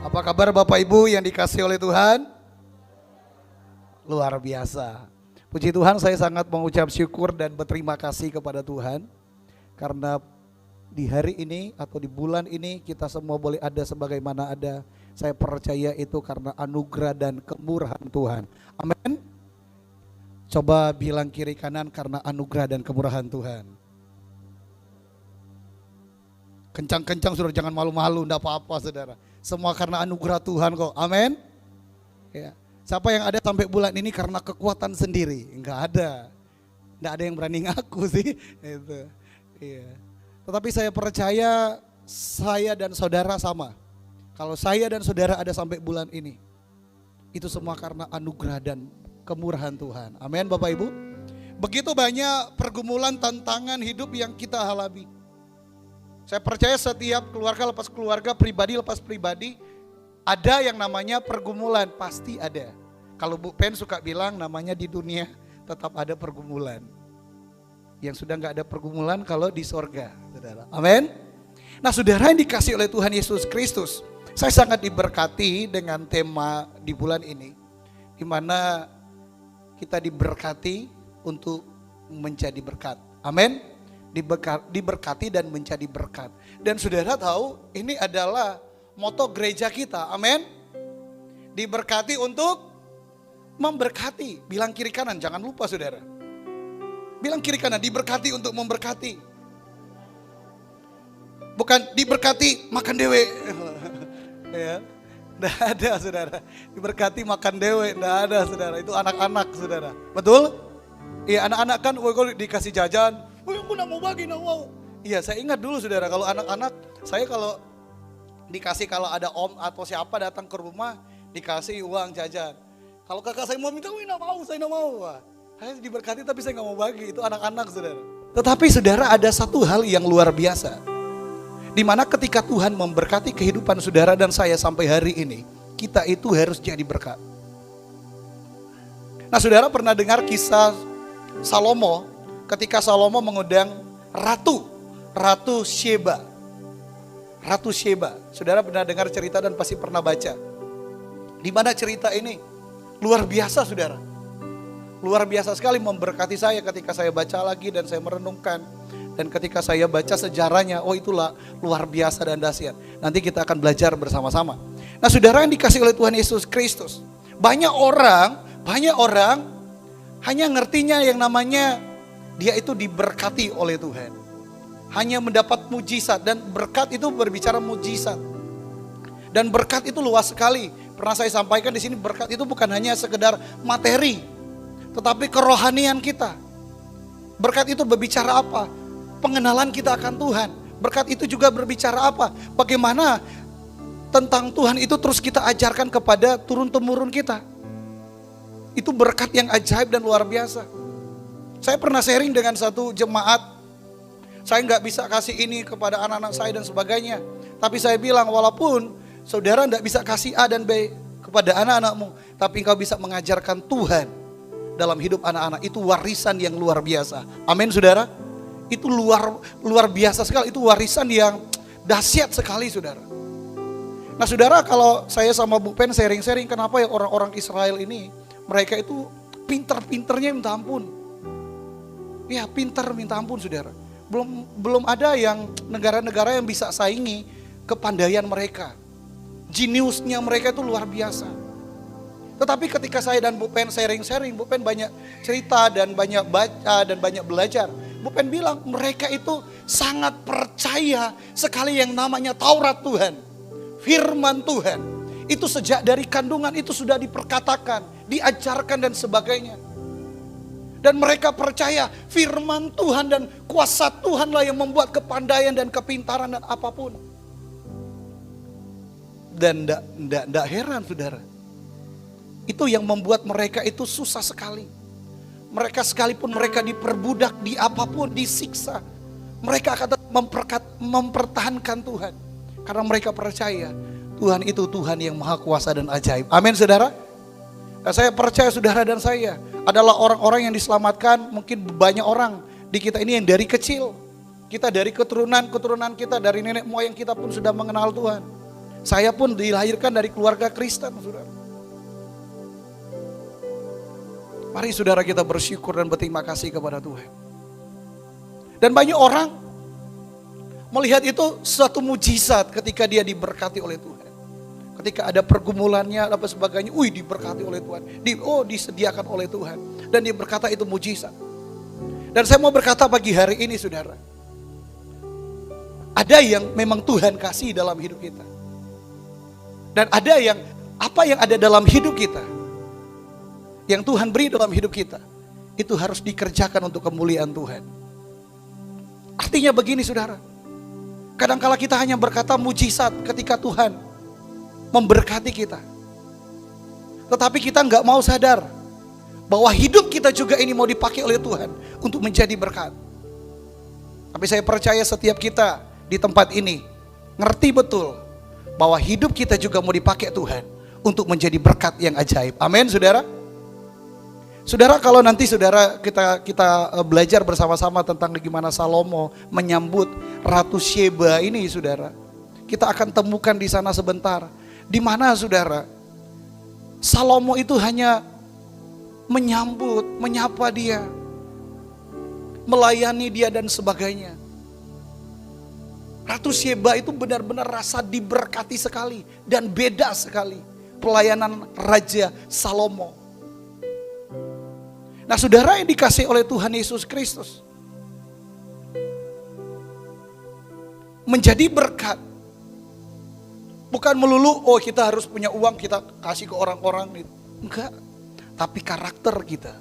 Apa kabar Bapak Ibu yang dikasihi oleh Tuhan? Luar biasa. Puji Tuhan, saya sangat mengucap syukur dan berterima kasih kepada Tuhan. Karena di hari ini atau di bulan ini kita semua boleh ada sebagaimana ada. Saya percaya itu karena anugerah dan kemurahan Tuhan. Amin. Coba bilang kiri kanan, karena anugerah dan kemurahan Tuhan. Kencang-kencang saudara, jangan malu-malu, enggak apa-apa saudara. Semua karena anugerah Tuhan kok, amin. Ya. Siapa yang ada sampai bulan ini karena kekuatan sendiri? Enggak ada yang berani ngaku sih. Itu. Iya. Tetapi saya percaya saya dan saudara sama. Kalau saya dan saudara ada sampai bulan ini, itu semua karena anugerah dan kemurahan Tuhan. Amin Bapak Ibu. Begitu banyak pergumulan, tantangan hidup yang kita alami. Saya percaya setiap keluarga lepas keluarga, pribadi lepas pribadi, ada yang namanya pergumulan, pasti ada. Kalau Bu Pen suka bilang namanya di dunia tetap ada pergumulan. Yang sudah gak ada pergumulan kalau di sorga, saudara. Amin. Nah saudara yang dikasih oleh Tuhan Yesus Kristus, saya sangat diberkati dengan tema di bulan ini, di mana kita diberkati untuk menjadi berkat. Amin. Diberkati dan menjadi berkat. Dan saudara tahu ini adalah moto gereja kita, amin. Diberkati untuk memberkati. Bilang kiri kanan, jangan lupa saudara. Bilang kiri kanan, diberkati untuk memberkati. Bukan diberkati makan dewe. Ya, nggak ada saudara. Diberkati makan dewe, nggak ada saudara. Itu anak-anak saudara, betul? Iya, anak-anak kan kalau dikasih jajan, aku gak mau bagi, gak mau. Iya, saya ingat dulu saudara, kalau anak-anak, saya kalau dikasih, kalau ada om atau siapa datang ke rumah, dikasih uang jajan. Kalau kakak saya mau minta, saya gak mau. Wah, saya diberkati tapi saya gak mau bagi, itu anak-anak saudara. Tetapi saudara, ada satu hal yang luar biasa. Dimana ketika Tuhan memberkati kehidupan saudara dan saya sampai hari ini, kita itu harus jadi berkat. Nah saudara pernah dengar kisah Salomo, ketika Salomo mengundang Ratu Sheba. Ratu Sheba. Saudara pernah dengar cerita dan pasti pernah baca. Di mana cerita ini luar biasa saudara. Luar biasa sekali memberkati saya ketika saya baca lagi dan saya merenungkan. Dan ketika saya baca sejarahnya, oh itulah luar biasa dan dahsyat. Nanti kita akan belajar bersama-sama. Nah saudara yang dikasih oleh Tuhan Yesus Kristus, banyak orang hanya ngertinya yang namanya dia itu diberkati oleh Tuhan. Hanya mendapat mujizat, dan berkat itu berbicara mujizat. Dan berkat itu luas sekali. Pernah saya sampaikan di sini, berkat itu bukan hanya sekedar materi, tetapi kerohanian kita. Berkat itu berbicara apa? Pengenalan kita akan Tuhan. Berkat itu juga berbicara apa? Bagaimana tentang Tuhan itu terus kita ajarkan kepada turun-temurun kita. Itu berkat yang ajaib dan luar biasa. Saya pernah sharing dengan satu jemaat, saya nggak bisa kasih ini kepada anak-anak saya dan sebagainya. Tapi saya bilang, walaupun saudara nggak bisa kasih A dan B kepada anak-anakmu, tapi engkau bisa mengajarkan Tuhan dalam hidup anak-anak. Itu warisan yang luar biasa. Amin saudara. Itu luar biasa sekali. Itu warisan yang dahsyat sekali saudara. Nah saudara, kalau saya sama Bu Pen sharing-sharing, kenapa ya orang-orang Israel ini, mereka itu pinter-pinternya minta ampun. Ya pinter minta ampun saudara. Belum ada yang negara-negara yang bisa saingi kepandaian mereka. Jeniusnya mereka itu luar biasa. Tetapi ketika saya dan Bu Pen sharing-sharing, Bu Pen banyak cerita dan banyak baca dan banyak belajar. Bu Pen bilang mereka itu sangat percaya sekali yang namanya Taurat Tuhan. Firman Tuhan. Itu sejak dari kandungan itu sudah diperkatakan, diajarkan dan sebagainya. Dan mereka percaya firman Tuhan dan kuasa Tuhanlah yang membuat kepandaian dan kepintaran dan apapun. Dan enggak heran saudara. Itu yang membuat mereka itu susah sekali. Mereka sekalipun mereka diperbudak, di apapun, disiksa, mereka akan mempertahankan Tuhan. Karena mereka percaya Tuhan itu Tuhan yang maha kuasa dan ajaib. Amin saudara. Nah, saya percaya saudara dan saya adalah orang-orang yang diselamatkan. Mungkin banyak orang di kita ini yang dari kecil Kita dari keturunan kita, dari nenek moyang kita pun sudah mengenal Tuhan. Saya pun dilahirkan dari keluarga Kristen, saudara. Mari saudara kita bersyukur dan berterima kasih kepada Tuhan. Dan banyak orang melihat itu suatu mujizat ketika dia diberkati oleh Tuhan. Ketika ada pergumulannya, apa sebagainya, diberkati oleh Tuhan. Disediakan oleh Tuhan. Dan dia berkata itu mujizat. Dan saya mau berkata pagi hari ini saudara, ada yang memang Tuhan kasih dalam hidup kita. Dan ada yang, apa yang ada dalam hidup kita, yang Tuhan beri dalam hidup kita, itu harus dikerjakan untuk kemuliaan Tuhan. Artinya begini saudara, kadangkala kita hanya berkata mujizat ketika Tuhan memberkati kita. Tetapi kita nggak mau sadar bahwa hidup kita juga ini mau dipakai oleh Tuhan untuk menjadi berkat. Tapi saya percaya setiap kita di tempat ini ngerti betul bahwa hidup kita juga mau dipakai Tuhan untuk menjadi berkat yang ajaib. Amin saudara. Saudara, kalau nanti saudara kita belajar bersama-sama tentang bagaimana Salomo menyambut Ratu Sheba ini saudara, kita akan temukan di sana sebentar, di mana saudara Salomo itu hanya menyambut, menyapa dia, melayani dia dan sebagainya. Ratu Sheba itu benar-benar rasa diberkati sekali dan beda sekali pelayanan Raja Salomo. Nah saudara yang dikasih oleh Tuhan Yesus Kristus, menjadi berkat bukan melulu kita harus punya uang kita kasih ke orang-orang, enggak, tapi karakter kita.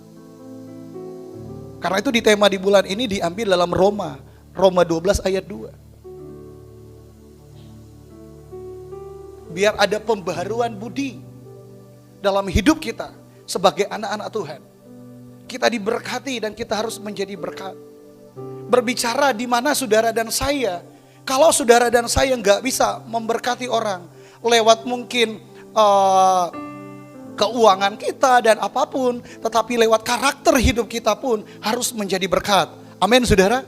Karena itu di tema di bulan ini diambil dalam Roma 12 ayat 2. Biar ada pembaharuan budi dalam hidup kita sebagai anak-anak Tuhan. Kita diberkati dan kita harus menjadi berkat. Berbicara di mana saudara dan saya, kalau saudara dan saya nggak bisa memberkati orang lewat mungkin keuangan kita dan apapun, tetapi lewat karakter hidup kita pun harus menjadi berkat. Amin saudara.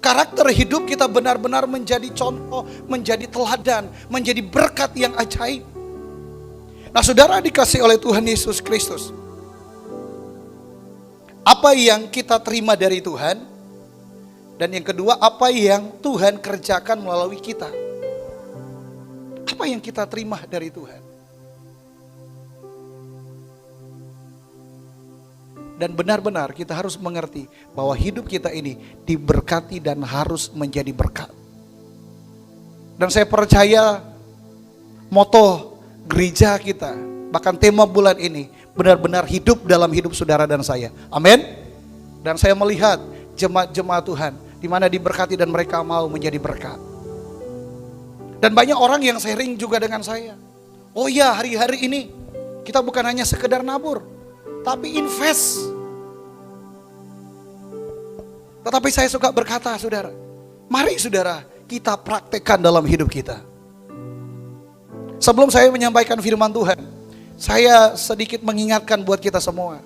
Karakter hidup kita benar-benar menjadi contoh, menjadi teladan, menjadi berkat yang ajaib. Nah saudara dikasih oleh Tuhan Yesus Kristus, apa yang kita terima dari Tuhan, dan yang kedua apa yang Tuhan kerjakan melalui kita. Apa yang kita terima dari Tuhan. Dan benar-benar kita harus mengerti bahwa hidup kita ini diberkati dan harus menjadi berkat. Dan saya percaya moto gereja kita, bahkan tema bulan ini, benar-benar hidup dalam hidup saudara dan saya. Amin. Dan saya melihat jemaat-jemaat Tuhan di mana diberkati dan mereka mau menjadi berkat. Dan banyak orang yang sharing juga dengan saya. Oh iya, hari-hari ini kita bukan hanya sekedar nabur, tapi invest. Tetapi saya suka berkata saudara, mari saudara kita praktekkan dalam hidup kita. Sebelum saya menyampaikan firman Tuhan, saya sedikit mengingatkan buat kita semua.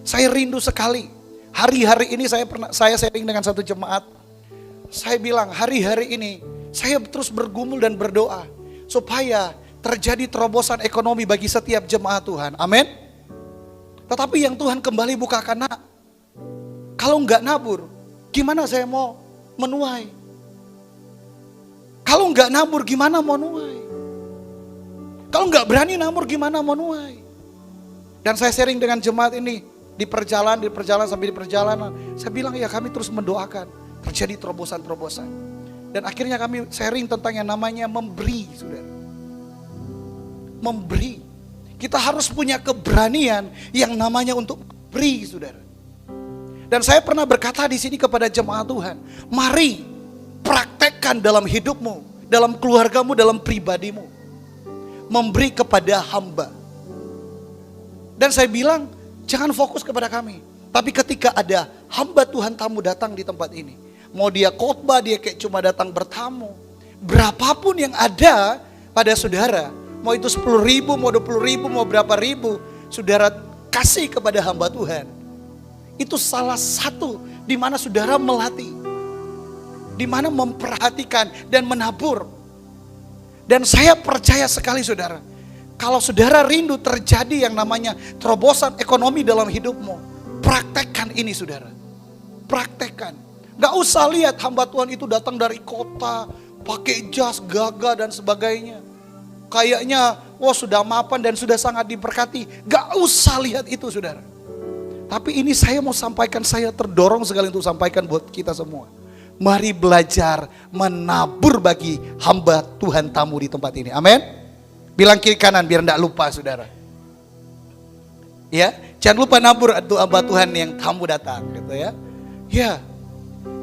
Saya rindu sekali. Hari-hari ini saya sharing dengan satu jemaat. Saya bilang hari-hari ini saya terus bergumul dan berdoa supaya terjadi terobosan ekonomi bagi setiap jemaat Tuhan. Amin. Tetapi yang Tuhan kembali bukakan, nak, kalau nggak nabur, gimana saya mau menuai? Kalau nggak nabur, gimana mau nuai? Kalau nggak berani nabur, gimana mau nuai? Dan saya sharing dengan jemaat ini di perjalanan sampai di perjalanan. Saya bilang ya kami terus mendoakan terjadi terobosan-terobosan. Dan akhirnya kami sharing tentang yang namanya memberi, saudara. Memberi. Kita harus punya keberanian yang namanya untuk beri, saudara. Dan saya pernah berkata di sini kepada jemaat Tuhan, mari praktekkan dalam hidupmu, dalam keluargamu, dalam pribadimu. Memberi kepada hamba. Dan saya bilang, jangan fokus kepada kami. Tapi ketika ada hamba Tuhan tamu datang di tempat ini, mau dia khotbah, dia kayak cuma datang bertamu, berapapun yang ada pada saudara, mau itu 10.000, mau 20.000, mau berapa ribu, saudara kasih kepada hamba Tuhan. Itu salah satu di mana saudara melatih di mana memperhatikan dan menabur. Dan saya percaya sekali saudara, kalau saudara rindu terjadi yang namanya terobosan ekonomi dalam hidupmu, praktekkan ini saudara. Praktekkan. Gak usah lihat hamba Tuhan itu datang dari kota, pakai jas, gagah dan sebagainya. Kayaknya, wah sudah mapan dan sudah sangat diberkati. Gak usah lihat itu saudara. Tapi ini saya mau sampaikan, saya terdorong sekali untuk sampaikan buat kita semua. Mari belajar menabur bagi hamba Tuhan tamu di tempat ini. Amin. Bilang kiri kanan biar enggak lupa saudara. Ya, jangan lupa nabur untuk hamba Tuhan yang tamu datang gitu ya. Ya.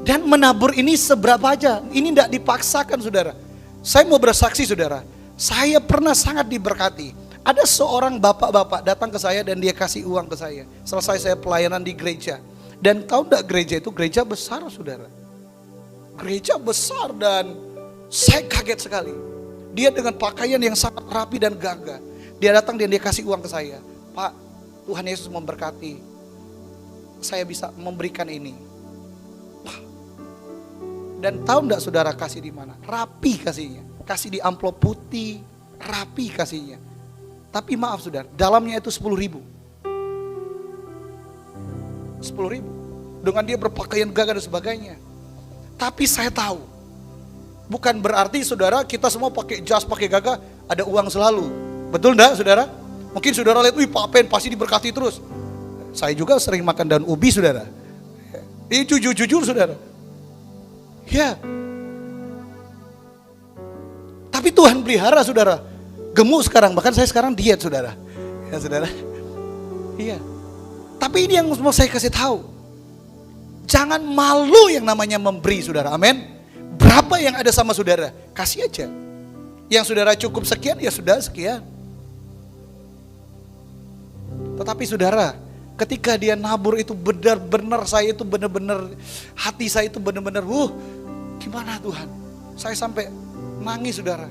Dan menabur ini seberapa aja. Ini enggak dipaksakan saudara. Saya mau bersaksi saudara. Saya pernah sangat diberkati. Ada seorang bapak-bapak datang ke saya dan dia kasih uang ke saya. Selesai saya pelayanan di gereja. Dan tahu enggak gereja itu gereja besar saudara. Gereja besar dan saya kaget sekali. Dia dengan pakaian yang sangat rapi dan gagah. Dia datang dan dia kasih uang ke saya. Pak, Tuhan Yesus memberkati. Saya bisa memberikan ini. Dan tahu enggak saudara kasih di mana? Rapi kasihnya. Kasih di amplop putih, rapi kasihnya. Tapi maaf saudara, dalamnya itu 10.000. 10.000. Dengan dia berpakaian gagah dan sebagainya. Tapi saya tahu, bukan berarti saudara kita semua pakai jas, pakai gagah, ada uang selalu. Betul enggak saudara? Mungkin saudara lihat, wih Pak Pen pasti diberkati terus. Saya juga sering makan daun ubi saudara. Ini jujur saudara. Ya. Tapi Tuhan pelihara saudara. Gemuk sekarang, bahkan saya sekarang diet saudara. Ya saudara. Iya. Tapi ini yang mau saya kasih tahu. Jangan malu yang namanya memberi saudara, amin. Berapa yang ada sama saudara, kasih aja. Yang saudara cukup sekian, ya sudah sekian. Tetapi saudara, ketika dia nabur itu benar-benar saya itu benar-benar, hati saya itu benar-benar, gimana Tuhan. Saya sampai nangis saudara.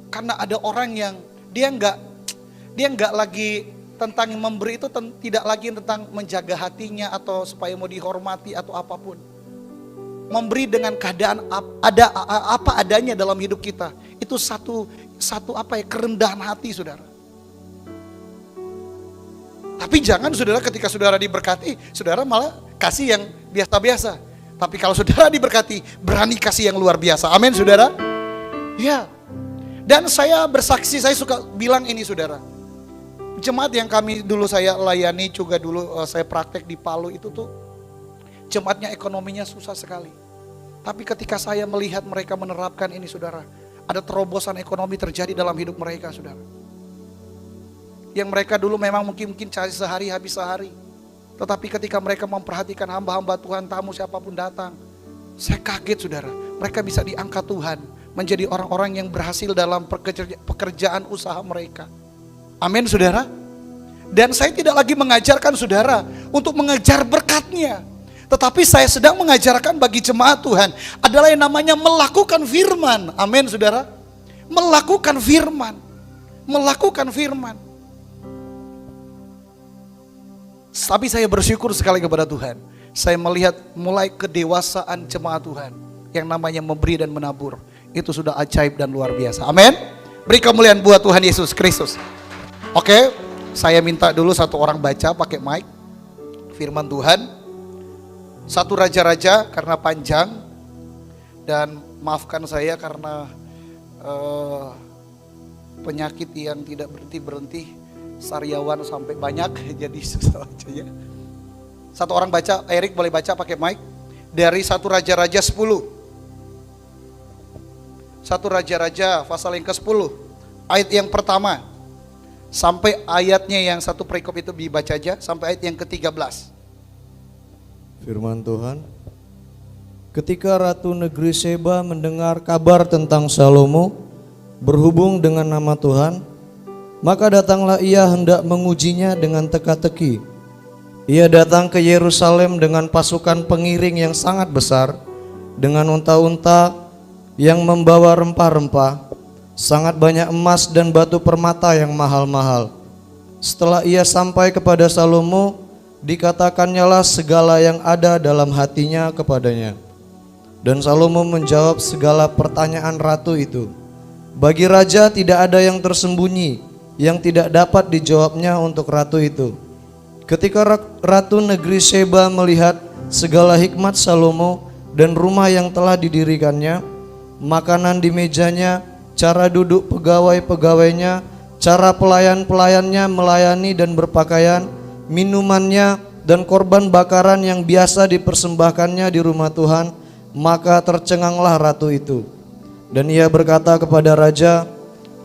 Karena ada orang yang dia enggak lagi tentang memberi itu tidak lagi tentang menjaga hatinya atau supaya mau dihormati atau apapun. Memberi dengan keadaan ada apa adanya dalam hidup kita. Itu satu kerendahan hati saudara. Tapi jangan saudara ketika saudara diberkati, saudara malah kasih yang biasa-biasa. Tapi kalau saudara diberkati, berani kasih yang luar biasa. Amin saudara. Ya. Dan saya bersaksi, saya suka bilang ini saudara. Jemaat yang kami dulu saya layani juga dulu saya praktek di Palu itu tuh jemaatnya ekonominya susah sekali. Tapi ketika saya melihat mereka menerapkan ini saudara, ada terobosan ekonomi terjadi dalam hidup mereka saudara. Yang mereka dulu memang mungkin cari sehari habis sehari. Tetapi ketika mereka memperhatikan hamba-hamba Tuhan, tamu siapapun datang, saya kaget saudara, mereka bisa diangkat Tuhan menjadi orang-orang yang berhasil dalam pekerjaan usaha mereka. Amin saudara. Dan saya tidak lagi mengajarkan saudara untuk mengejar berkatnya. Tetapi saya sedang mengajarkan bagi jemaat Tuhan adalah yang namanya melakukan firman. Amin saudara. Melakukan firman. Melakukan firman. Tapi saya bersyukur sekali kepada Tuhan. Saya melihat mulai kedewasaan jemaat Tuhan yang namanya memberi dan menabur. Itu sudah ajaib dan luar biasa. Amin. Beri kemuliaan buat Tuhan Yesus Kristus. Oke, saya minta dulu satu orang baca pakai mic firman Tuhan. 1 Raja-Raja karena panjang. Dan maafkan saya karena penyakit yang tidak berhenti-berhenti. Sariawan sampai banyak jadi susah bacanya. Satu orang baca, Erik boleh baca pakai mic. Dari 1 Raja-Raja 10. 1 Raja-Raja pasal yang ke-10 ayat yang pertama sampai ayatnya yang satu perikop itu dibaca aja sampai ayat yang ke-13. Firman Tuhan. Ketika Ratu Negeri Seba mendengar kabar tentang Salomo berhubung dengan nama Tuhan, maka datanglah ia hendak mengujinya dengan teka-teki. Ia datang ke Yerusalem dengan pasukan pengiring yang sangat besar, dengan unta-unta yang membawa rempah-rempah, sangat banyak emas dan batu permata yang mahal-mahal. Setelah ia sampai kepada Salomo, dikatakannya lah segala yang ada dalam hatinya kepadanya. Dan Salomo menjawab segala pertanyaan ratu itu. Bagi raja tidak ada yang tersembunyi yang tidak dapat dijawabnya untuk ratu itu. Ketika ratu negeri Sheba melihat segala hikmat Salomo dan rumah yang telah didirikannya, makanan di mejanya, cara duduk pegawai-pegawainya, cara pelayan-pelayannya melayani dan berpakaian, minumannya, dan korban bakaran yang biasa dipersembahkannya di rumah Tuhan, maka tercenganglah ratu itu. Dan ia berkata kepada raja,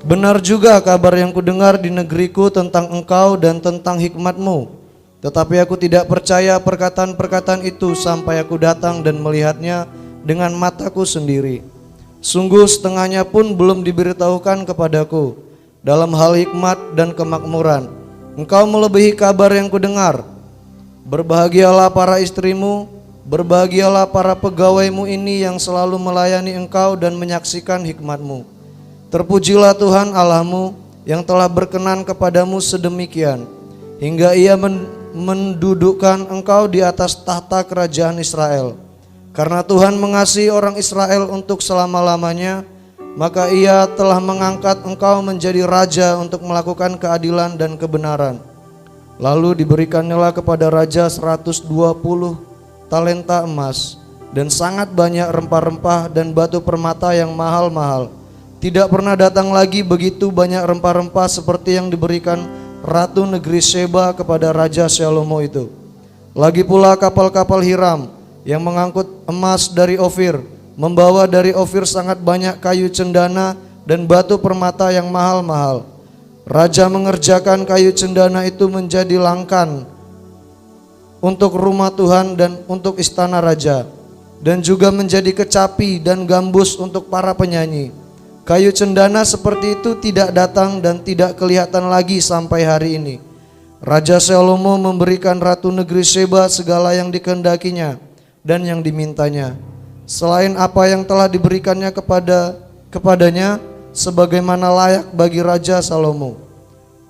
benar juga kabar yang kudengar di negeriku tentang engkau dan tentang hikmatmu. Tetapi aku tidak percaya perkataan-perkataan itu sampai aku datang dan melihatnya dengan mataku sendiri. Sungguh setengahnya pun belum diberitahukan kepadaku dalam hal hikmat dan kemakmuran. Engkau melebihi kabar yang kudengar. Berbahagialah para istrimu, berbahagialah para pegawaimu ini yang selalu melayani engkau dan menyaksikan hikmatmu. Terpujilah Tuhan Allahmu yang telah berkenan kepadamu sedemikian, hingga ia mendudukkan engkau di atas tahta kerajaan Israel. Karena Tuhan mengasihi orang Israel untuk selama-lamanya, maka ia telah mengangkat engkau menjadi raja untuk melakukan keadilan dan kebenaran. Lalu diberikannya kepada raja 120 talenta emas dan sangat banyak rempah-rempah dan batu permata yang mahal-mahal. Tidak pernah datang lagi begitu banyak rempah-rempah seperti yang diberikan ratu negeri Sheba kepada Raja Salomo itu. Lagi pula kapal-kapal Hiram yang mengangkut emas dari Ofir, membawa dari Ofir sangat banyak kayu cendana dan batu permata yang mahal-mahal. Raja mengerjakan kayu cendana itu menjadi langkan untuk rumah Tuhan dan untuk istana raja, dan juga menjadi kecapi dan gambus untuk para penyanyi. Kayu cendana seperti itu tidak datang dan tidak kelihatan lagi sampai hari ini. Raja Salomo memberikan ratu negeri Sheba segala yang dikehendakinya dan yang dimintanya, selain apa yang telah diberikannya kepadanya sebagaimana layak bagi Raja Salomo.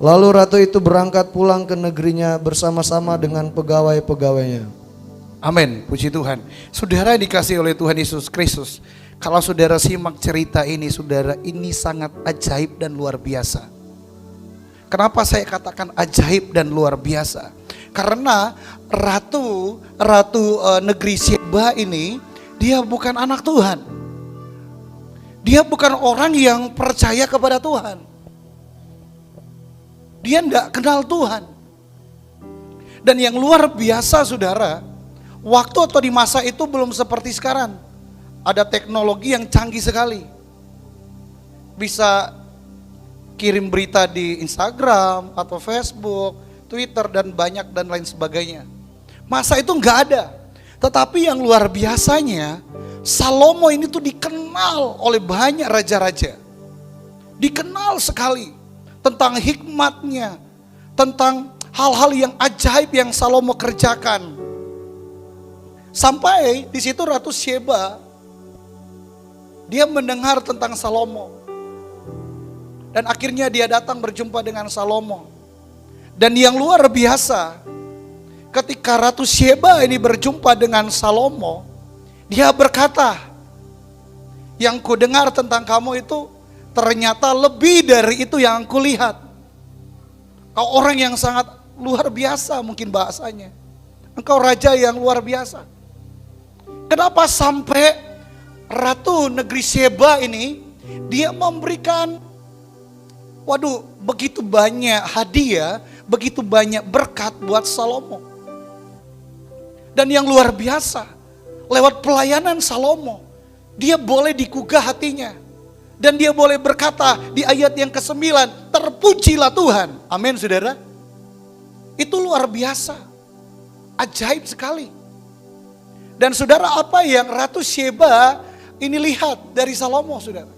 Lalu ratu itu berangkat pulang ke negerinya bersama-sama dengan pegawai-pegawainya. Amin, puji Tuhan. Saudara dikasih oleh Tuhan Yesus Kristus, kalau saudara simak cerita ini, saudara, ini sangat ajaib dan luar biasa. Kenapa saya katakan ajaib dan luar biasa? Karena ratu negeri Sheba ini, dia bukan anak Tuhan. Dia bukan orang yang percaya kepada Tuhan. Dia tidak kenal Tuhan. Dan yang luar biasa, saudara, waktu atau di masa itu belum seperti sekarang. Ada teknologi yang canggih sekali. Bisa kirim berita di Instagram atau Facebook, Twitter dan lain sebagainya. Masa itu enggak ada. Tetapi yang luar biasanya, Salomo ini tuh dikenal oleh banyak raja-raja. Dikenal sekali tentang hikmatnya, tentang hal-hal yang ajaib yang Salomo kerjakan. Sampai di situ Ratu Sheba, dia mendengar tentang Salomo. Dan akhirnya dia datang berjumpa dengan Salomo. Dan yang luar biasa, ketika Ratu Sheba ini berjumpa dengan Salomo, dia berkata, yang ku dengar tentang kamu itu ternyata lebih dari itu yang aku lihat. Kau orang yang sangat luar biasa mungkin bahasanya. Engkau raja yang luar biasa. Kenapa sampai Ratu negeri Sheba ini dia memberikan begitu banyak hadiah, begitu banyak berkat buat Salomo. Dan yang luar biasa, lewat pelayanan Salomo, dia boleh digugah hatinya. Dan dia boleh berkata di ayat yang ke-9, terpujilah Tuhan. Amin, saudara. Itu luar biasa. Ajaib sekali. Dan saudara, apa yang Ratu Sheba ini lihat dari Salomo, saudara?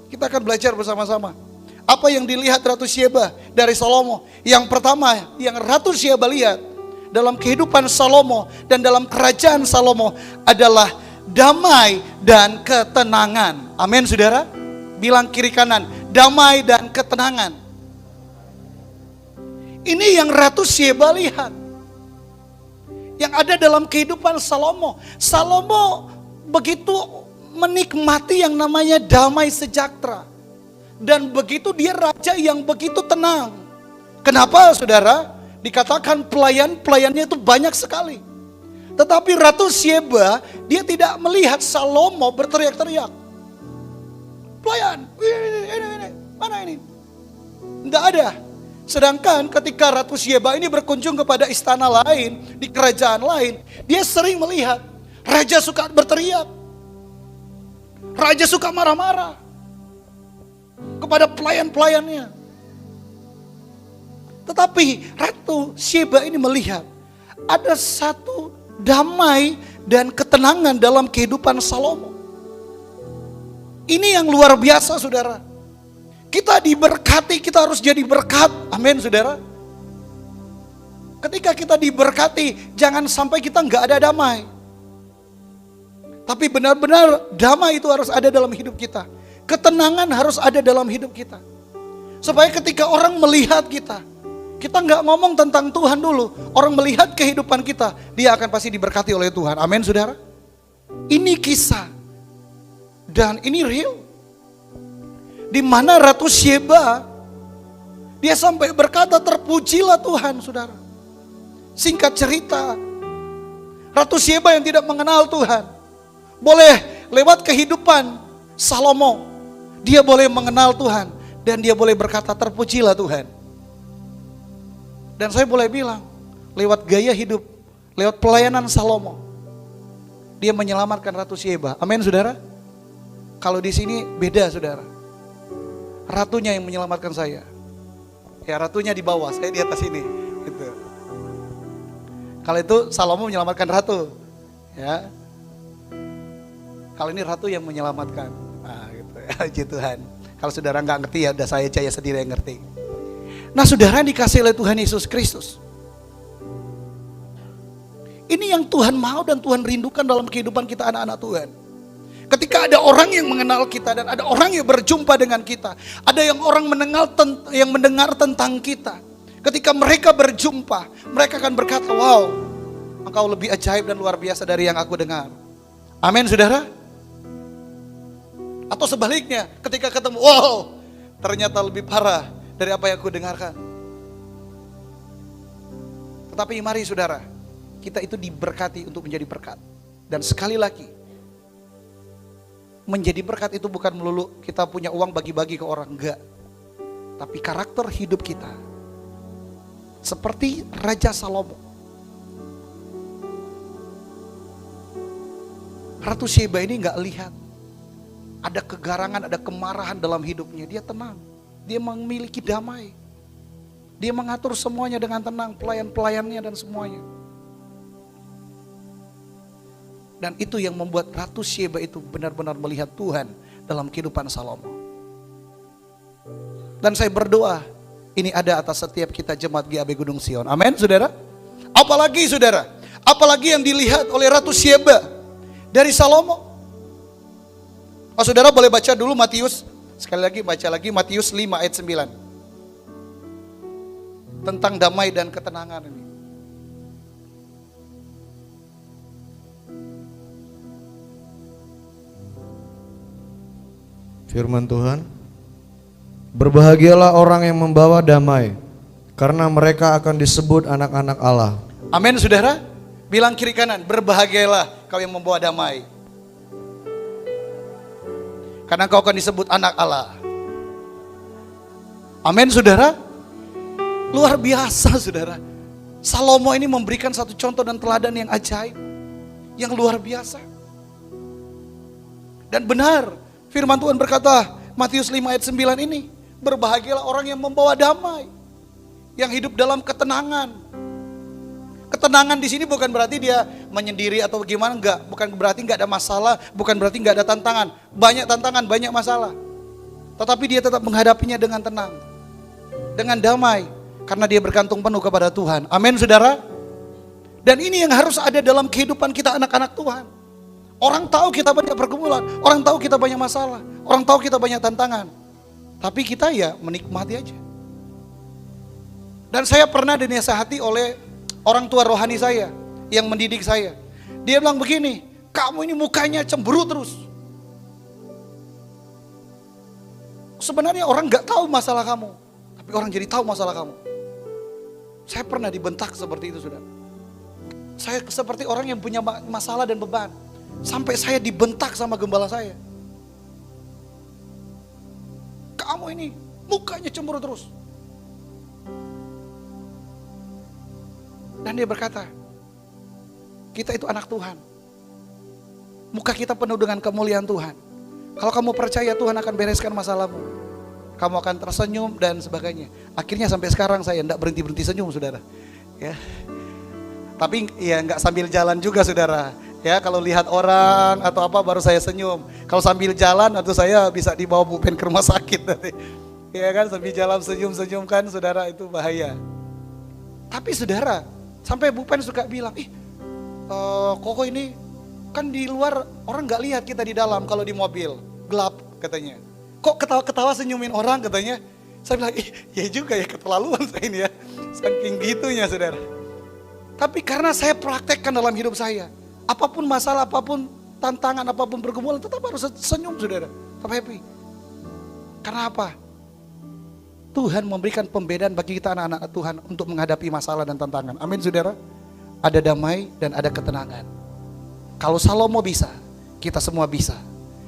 Kita akan belajar bersama-sama. Apa yang dilihat Ratu Sheba dari Salomo? Yang pertama yang Ratu Sheba lihat dalam kehidupan Salomo dan dalam kerajaan Salomo adalah damai dan ketenangan. Amin, saudara. Bilang kiri kanan, damai dan ketenangan. Ini yang Ratu Sheba lihat. Yang ada dalam kehidupan Salomo. Salomo begitu menikmati yang namanya damai sejahtera. Dan begitu dia raja yang begitu tenang. Kenapa saudara? Dikatakan pelayannya itu banyak sekali. Tetapi Ratu Syeba, dia tidak melihat Salomo berteriak-teriak. Pelayan, ini, mana ini? Tidak ada. Sedangkan ketika Ratu Syeba ini berkunjung kepada istana lain, di kerajaan lain, dia sering melihat raja suka berteriak. Raja suka marah-marah kepada pelayan-pelayannya. Tetapi Ratu Syeba ini melihat ada satu damai dan ketenangan dalam kehidupan Salomo. Ini yang luar biasa saudara. Kita diberkati, kita harus jadi berkat. Amin saudara. Ketika kita diberkati, jangan sampai kita nggak ada damai. Tapi benar-benar damai itu harus ada dalam hidup kita. Ketenangan harus ada dalam hidup kita. Supaya ketika orang melihat kita nggak ngomong tentang Tuhan dulu. Orang melihat kehidupan kita, dia akan pasti diberkati oleh Tuhan. Amin saudara. Ini kisah. Dan ini real. Di mana Ratu Syeba, dia sampai berkata, terpujilah Tuhan saudara. Singkat cerita, Ratu Syeba yang tidak mengenal Tuhan, boleh lewat kehidupan Salomo, dia boleh mengenal Tuhan. Dan dia boleh berkata, terpujilah Tuhan. Dan saya boleh bilang, lewat gaya hidup, lewat pelayanan Salomo, dia menyelamatkan Ratu Syeba. Amin saudara. Kalau di sini beda saudara. Ratunya yang menyelamatkan saya. Ya ratunya di bawah, saya di atas ini. Gitu. Kalau itu Salomo menyelamatkan ratu. Ya. Kalau ini ratu yang menyelamatkan. Nah, gitu ya. Puji Tuhan. Kalau saudara nggak ngerti ya udah saya sendiri yang ngerti. Nah saudara yang dikasih oleh Tuhan Yesus Kristus. Ini yang Tuhan mau dan Tuhan rindukan dalam kehidupan kita anak-anak Tuhan. Ketika ada orang yang mengenal kita dan ada orang yang berjumpa dengan kita. Ada yang orang mendengar tentang kita. Ketika mereka berjumpa, mereka akan berkata, wow, engkau lebih ajaib dan luar biasa dari yang aku dengar. Amin saudara. Atau sebaliknya, ketika ketemu, wow, ternyata lebih parah dari apa yang aku dengarkan. Tetapi mari saudara, kita itu diberkati untuk menjadi berkat. Dan sekali lagi, menjadi berkat itu bukan melulu kita punya uang bagi-bagi ke orang, enggak. Tapi karakter hidup kita seperti Raja Salomo. Ratu Syeba ini enggak lihat ada kegarangan, ada kemarahan dalam hidupnya. Dia tenang, dia memiliki damai. Dia mengatur semuanya dengan tenang, pelayan-pelayannya dan semuanya. Dan itu yang membuat Ratu Syeba itu benar-benar melihat Tuhan dalam kehidupan Salomo. Dan saya berdoa, ini ada atas setiap kita jemaat GAB Gunung Sion. Amin saudara. Apalagi saudara, apalagi yang dilihat oleh Ratu Syeba dari Salomo. Oh saudara boleh baca dulu Matius, sekali lagi baca lagi Matius 5 ayat 9. Tentang damai dan ketenangan ini. Firman Tuhan, berbahagialah orang yang membawa damai, karena mereka akan disebut anak-anak Allah. Amin saudara. Bilang kiri kanan, berbahagialah kau yang membawa damai, karena kau akan disebut anak Allah. Amin saudara. Luar biasa saudara. Salomo ini memberikan satu contoh dan teladan yang ajaib, yang luar biasa. Dan benar, firman Tuhan berkata, Matius 5 ayat 9 ini, berbahagialah orang yang membawa damai, yang hidup dalam ketenangan. Ketenangan di sini bukan berarti dia menyendiri atau gimana, enggak. Bukan berarti enggak ada masalah, bukan berarti enggak ada tantangan. Banyak tantangan, banyak masalah. Tetapi dia tetap menghadapinya dengan tenang, dengan damai, karena dia bergantung penuh kepada Tuhan. Amin saudara. Dan ini yang harus ada dalam kehidupan kita anak-anak Tuhan. Orang tahu kita banyak pergumulan, orang tahu kita banyak masalah, orang tahu kita banyak tantangan. Tapi kita ya menikmati aja. Dan saya pernah dinasihati oleh orang tua rohani saya yang mendidik saya. Dia bilang begini, kamu ini mukanya cemburu terus. Sebenarnya orang nggak tahu masalah kamu, tapi orang jadi tahu masalah kamu. Saya pernah dibentak seperti itu, saudara. Saya seperti orang yang punya masalah dan beban. Sampai saya dibentak sama gembala saya. Kamu ini mukanya cemburu terus. Dan dia berkata, kita itu anak Tuhan. Muka kita penuh dengan kemuliaan Tuhan. Kalau kamu percaya Tuhan akan bereskan masalahmu. Kamu akan tersenyum dan sebagainya. Akhirnya sampai sekarang saya tidak berhenti-berhenti senyum, saudara. Ya. Tapi ya nggak sambil jalan juga, saudara. Ya, kalau lihat orang atau apa baru saya senyum. Kalau sambil jalan atau saya bisa dibawa Bu Pen ke rumah sakit nanti. Ya kan, sambil jalan senyum-senyum kan, saudara, itu bahaya. Tapi saudara, sampai Bu Pen suka bilang, Koko ini kan di luar orang nggak lihat kita di dalam, kalau di mobil gelap katanya. Kok ketawa-ketawa senyumin orang katanya. Saya bilang, ya juga ya, keterlaluan saya ini ya. Saking gitunya, saudara. Tapi karena saya praktekkan dalam hidup saya, apapun masalah, apapun tantangan, apapun pergumulan, tetap harus senyum, saudara. Tetap happy. Karena apa? Tuhan memberikan pembedaan bagi kita anak-anak Tuhan untuk menghadapi masalah dan tantangan. Amin, saudara. Ada damai dan ada ketenangan. Kalau Salomo bisa, kita semua bisa.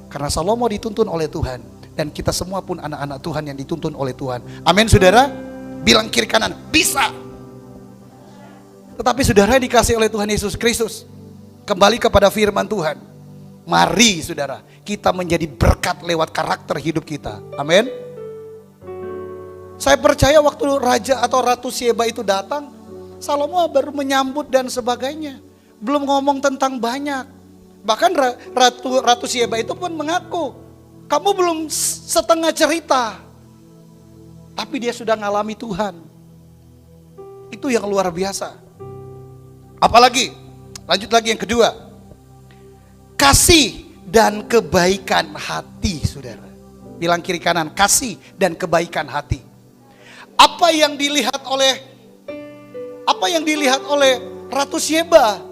Karena Salomo dituntun oleh Tuhan. Dan kita semua pun anak-anak Tuhan yang dituntun oleh Tuhan. Amin, saudara. Bilang kiri kanan, bisa. Tetapi saudara dikasih oleh Tuhan Yesus Kristus, kembali kepada firman Tuhan. Mari saudara, kita menjadi berkat lewat karakter hidup kita. Amin. Saya percaya waktu raja atau ratu Sheba itu datang, Salomo baru menyambut dan sebagainya. Belum ngomong tentang banyak. Bahkan ratu Sheba itu pun mengaku, kamu belum setengah cerita. Tapi dia sudah ngalami Tuhan. Itu yang luar biasa. Apalagi, lanjut lagi yang kedua. Kasih dan kebaikan hati, saudara. Bilang kiri kanan, kasih dan kebaikan hati. Apa yang dilihat oleh Ratu Sheba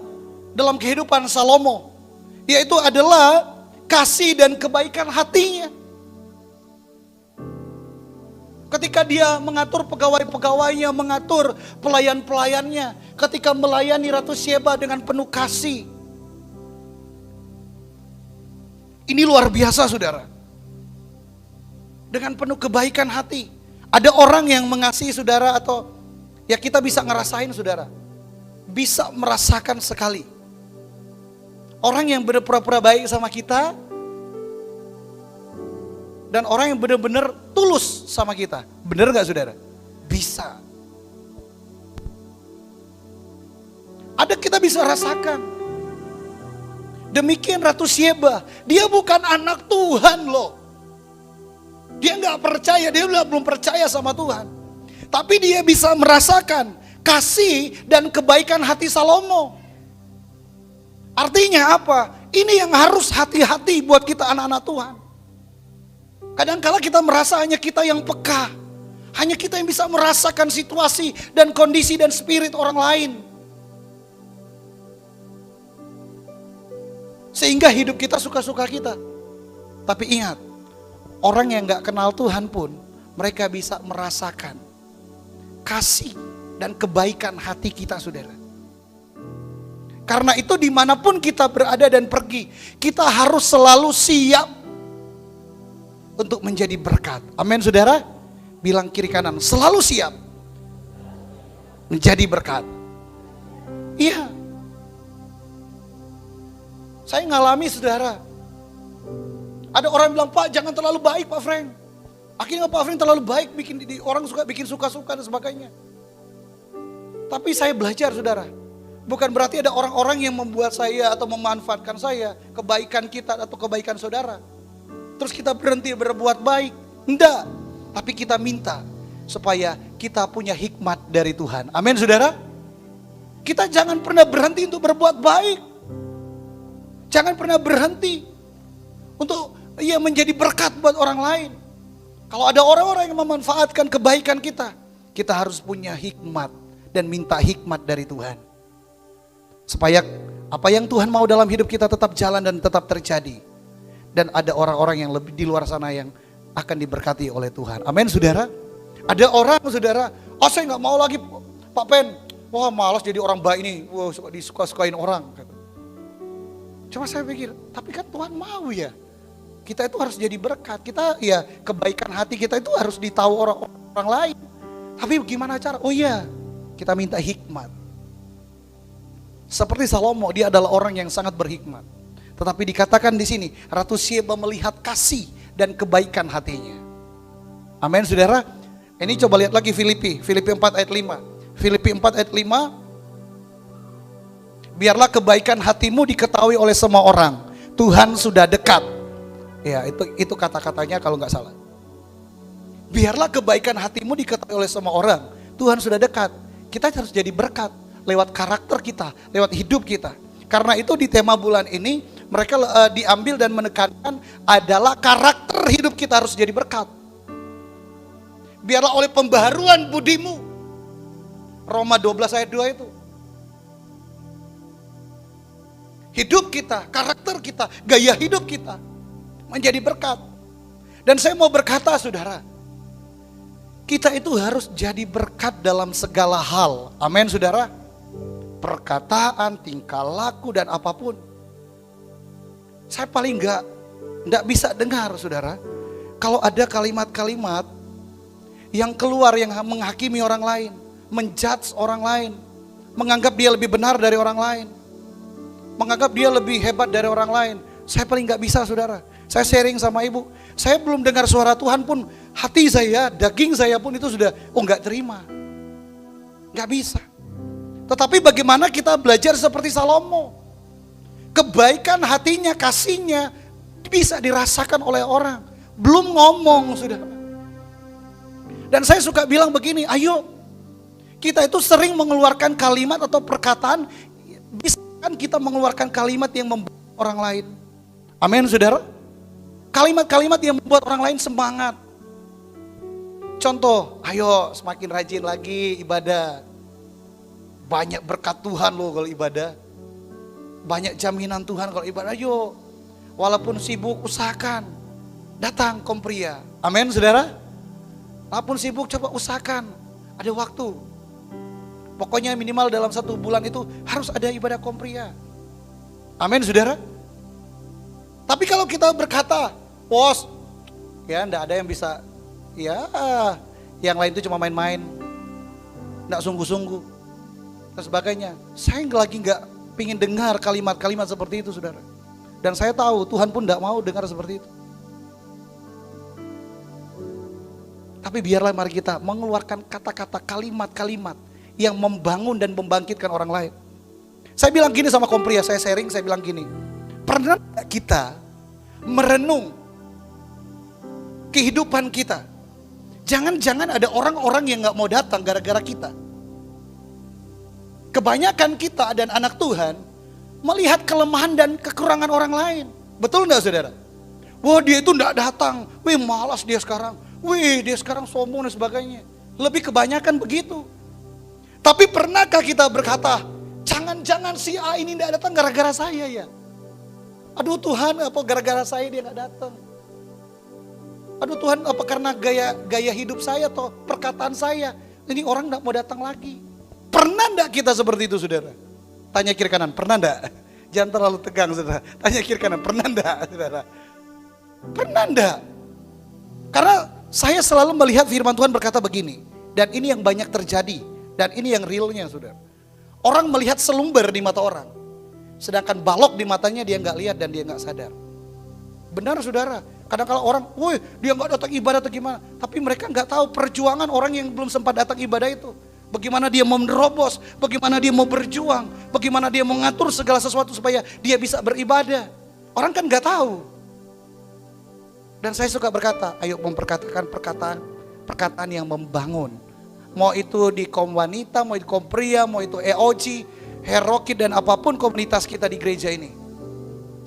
dalam kehidupan Salomo, yaitu adalah kasih dan kebaikan hatinya. Ketika dia mengatur pegawai-pegawainya, mengatur pelayan-pelayannya, ketika melayani Ratu Sheba dengan penuh kasih. Ini luar biasa, saudara. Dengan penuh kebaikan hati. Ada orang yang mengasihi saudara, atau ya kita bisa ngerasain, saudara. Bisa merasakan sekali. Orang yang berpura-pura baik sama kita, dan orang yang benar-benar tulus sama kita. Benar gak, saudara? Bisa. Ada, kita bisa rasakan. Demikian Ratu Sheba, dia bukan anak Tuhan loh. Dia gak percaya, dia belum percaya sama Tuhan. Tapi dia bisa merasakan kasih dan kebaikan hati Salomo. Artinya apa? Ini yang harus hati-hati buat kita anak-anak Tuhan. Kadang-kala kita merasa hanya kita yang peka. Hanya kita yang bisa merasakan situasi dan kondisi dan spirit orang lain. Sehingga hidup kita suka-suka kita. Tapi ingat, orang yang gak kenal Tuhan pun, mereka bisa merasakan kasih dan kebaikan hati kita, saudara. Karena itu dimanapun kita berada dan pergi, kita harus selalu siap untuk menjadi berkat. Amin, saudara. Bilang kiri kanan, selalu siap menjadi berkat. Iya. Saya ngalami, saudara. Ada orang bilang, Pak jangan terlalu baik Pak Frank. Akhirnya Pak Frank terlalu baik, bikin orang bikin suka-suka dan sebagainya. Tapi saya belajar, saudara. Bukan berarti ada orang-orang yang membuat saya atau memanfaatkan saya, kebaikan kita atau kebaikan saudara. Terus kita berhenti berbuat baik. Enggak. Tapi kita minta supaya kita punya hikmat dari Tuhan. Amin, saudara. Kita jangan pernah berhenti untuk berbuat baik. Jangan pernah berhenti untuk menjadi berkat buat orang lain. Kalau ada orang-orang yang memanfaatkan kebaikan kita, kita harus punya hikmat dan minta hikmat dari Tuhan. Supaya apa yang Tuhan mau dalam hidup kita tetap jalan dan tetap terjadi. Dan ada orang-orang yang lebih di luar sana yang akan diberkati oleh Tuhan. Amin saudara. Ada orang saudara, oh saya nggak mau lagi Pak Pen, wah malas jadi orang baik ini, wah disuka-sukain orang. Cuma saya pikir, tapi kan Tuhan mau ya, kita itu harus jadi berkat, kita ya kebaikan hati kita itu harus ditahu orang lain. Tapi gimana cara? Oh iya, kita minta hikmat. Seperti Salomo, dia adalah orang yang sangat berhikmat. Tetapi dikatakan di sini, Ratu Syeba melihat kasih dan kebaikan hatinya. Amin saudara. Ini coba lihat lagi Filipi 4 ayat 5. Filipi 4 ayat 5. Biarlah kebaikan hatimu diketahui oleh semua orang. Tuhan sudah dekat. Ya, itu kata-katanya kalau nggak salah. Biarlah kebaikan hatimu diketahui oleh semua orang. Tuhan sudah dekat. Kita harus jadi berkat lewat karakter kita, lewat hidup kita. Karena itu di tema bulan ini mereka diambil dan menekankan adalah karakter hidup kita harus jadi berkat. Biarlah oleh pembaharuan budimu. Roma 12 ayat 2 itu. Hidup kita, karakter kita, gaya hidup kita menjadi berkat. Dan saya mau berkata saudara, kita itu harus jadi berkat dalam segala hal. Amin saudara. Perkataan, tingkah laku dan apapun. Saya paling enggak bisa dengar saudara, kalau ada kalimat-kalimat yang keluar yang menghakimi orang lain, menjudge orang lain, menganggap dia lebih benar dari orang lain, menganggap dia lebih hebat dari orang lain. Saya paling enggak bisa saudara. Saya sharing sama ibu, saya belum dengar suara Tuhan pun hati saya, daging saya pun itu sudah enggak terima. Enggak bisa. Tetapi bagaimana kita belajar seperti Salomo? Kebaikan hatinya, kasihnya bisa dirasakan oleh orang. Belum ngomong saudara. Dan saya suka bilang begini, ayo kita itu sering mengeluarkan kalimat atau perkataan, bisa kan kita mengeluarkan kalimat yang membuat orang lain. Amin saudara. Kalimat-kalimat yang membuat orang lain semangat. Contoh, ayo semakin rajin lagi ibadah. Banyak berkat Tuhan loh kalau ibadah. Banyak jaminan Tuhan kalau ibadah. Ayo, walaupun sibuk usahakan datang kompria. Amin saudara. Walaupun sibuk coba usahakan ada waktu. Pokoknya minimal dalam 1 bulan itu harus ada ibadah kompria. Amin saudara. Tapi kalau kita berkata, bos, ya enggak ada yang bisa, ya yang lain itu cuma main-main, enggak sungguh-sungguh dan sebagainya. Saya lagi enggak pingin dengar kalimat-kalimat seperti itu saudara. Dan saya tahu Tuhan pun enggak mau dengar seperti itu. Tapi biarlah mari kita mengeluarkan kata-kata, kalimat-kalimat yang membangun dan membangkitkan orang lain. Saya bilang gini sama kompria, saya sharing, saya bilang gini. Pernah kita merenung kehidupan kita? Jangan-jangan ada orang-orang yang gak mau datang gara-gara kita. Kebanyakan kita dan anak Tuhan melihat kelemahan dan kekurangan orang lain. Betul gak saudara? Wah dia itu gak datang, wih malas dia sekarang. Wih dia sekarang sombong dan sebagainya. Lebih kebanyakan begitu. Tapi pernahkah kita berkata, jangan-jangan si A ini tidak datang gara-gara saya ya. Aduh Tuhan, apa gara-gara saya dia gak datang. Aduh Tuhan, apa karena gaya hidup saya atau perkataan saya, ini orang gak mau datang lagi. Pernah gak kita seperti itu saudara? Tanya kiri kanan, pernah gak? Jangan terlalu tegang saudara. Tanya kiri kanan, pernah gak saudara? Pernah gak? Karena saya selalu melihat firman Tuhan berkata begini, dan ini yang banyak terjadi, dan ini yang realnya saudara. Orang melihat selumber di mata orang, sedangkan balok di matanya dia nggak lihat dan dia nggak sadar. Benar saudara, kadang kalau orang, woi dia nggak datang ibadah atau gimana, tapi mereka nggak tahu perjuangan orang yang belum sempat datang ibadah itu. Bagaimana dia mau menerobos, bagaimana dia mau berjuang, bagaimana dia mau mengatur segala sesuatu supaya dia bisa beribadah. Orang kan nggak tahu. Dan saya suka berkata, ayo memperkatakan perkataan yang membangun. Mau itu di kaum wanita, mau itu kaum pria, mau itu EOG, Herokit dan apapun komunitas kita di gereja ini.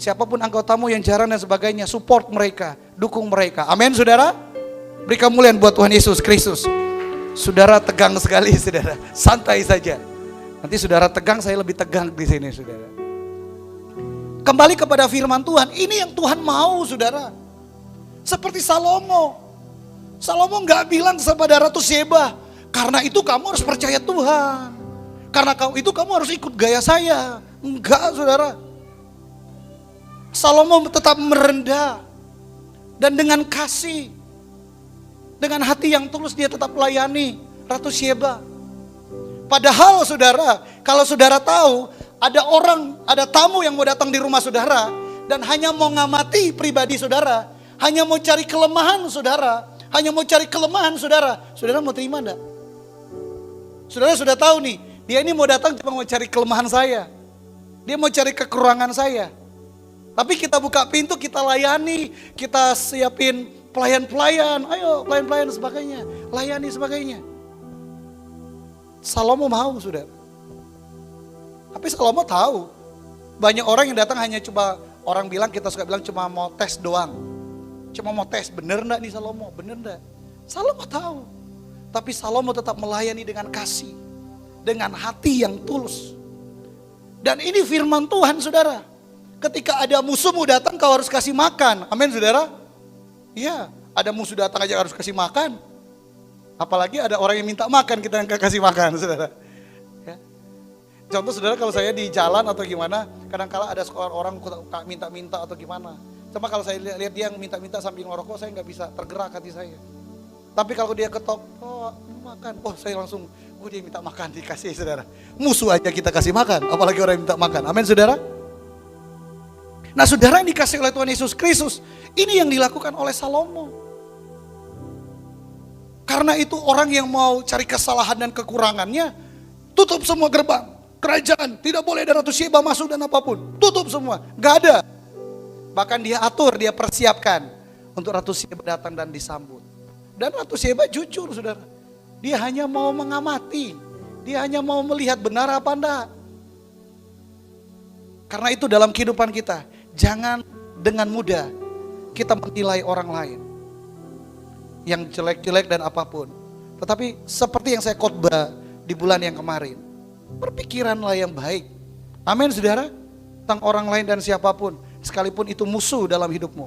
Siapapun anggotamu yang jarang dan sebagainya, support mereka, dukung mereka. Amin saudara. Beri kemuliaan buat Tuhan Yesus Kristus. Saudara tegang sekali saudara, santai saja. Nanti saudara tegang, saya lebih tegang di sini saudara. Kembali kepada firman Tuhan, ini yang Tuhan mau saudara. Seperti Salomo. Salomo nggak bilang kepada Ratu Sheba, karena itu kamu harus percaya Tuhan. Karena kamu harus ikut gaya saya. Enggak, saudara. Salomo tetap merendah. Dan dengan kasih, dengan hati yang tulus dia tetap melayani Ratu Sheba. Padahal saudara, kalau saudara tahu ada tamu yang mau datang di rumah saudara dan hanya mau ngamati pribadi saudara, hanya mau cari kelemahan saudara, saudara mau terima enggak? Saudara sudah tahu nih, dia ini mau datang cuma mau cari kelemahan saya. Dia mau cari kekurangan saya. Tapi kita buka pintu, kita layani, kita siapin pelayan-pelayan, ayo pelayan-pelayan sebagainya, layani sebagainya. Salomo mau, saudara. Tapi Salomo tahu, banyak orang yang datang hanya coba, orang bilang, kita suka bilang cuma mau tes doang. Cuma mau tes, bener enggak nih Salomo, bener enggak? Salomo tahu, tapi Salomo tetap melayani dengan kasih, dengan hati yang tulus. Dan ini firman Tuhan, saudara. Ketika ada musuhmu datang, kau harus kasih makan. Amin, saudara? Iya, ada musuh datang aja harus kasih makan. Apalagi ada orang yang minta makan, kita yang kasih makan, saudara. Ya. Contoh, saudara, kalau saya di jalan atau gimana, kadang-kala ada orang minta-minta atau gimana. Cuma kalau saya lihat dia yang minta-minta sambil ngerokok, saya nggak bisa tergerak hati saya. Tapi kalau dia ketok, oh makan, oh saya langsung, oh dia minta makan, dikasih, saudara. Musuh aja kita kasih makan, apalagi orang yang minta makan. Amin, saudara? Nah, saudara yang dikasih oleh Tuhan Yesus Kristus, ini yang dilakukan oleh Salomo. Karena itu orang yang mau cari kesalahan dan kekurangannya, tutup semua gerbang. Kerajaan, tidak boleh ada Ratu Sheba masuk dan apapun. Tutup semua, gak ada. Bahkan dia atur, dia persiapkan untuk Ratu Sheba datang dan disambut. Dan Ratu Sheba jujur, saudara. Dia hanya mau mengamati, dia hanya mau melihat benar apa enggak. Karena itu dalam kehidupan kita, jangan dengan mudah kita menilai orang lain yang jelek-jelek dan apapun. Tetapi seperti yang saya khotbah di bulan yang kemarin, berpikiranlah yang baik. Amin, saudara. Tentang orang lain dan siapapun, sekalipun itu musuh dalam hidupmu,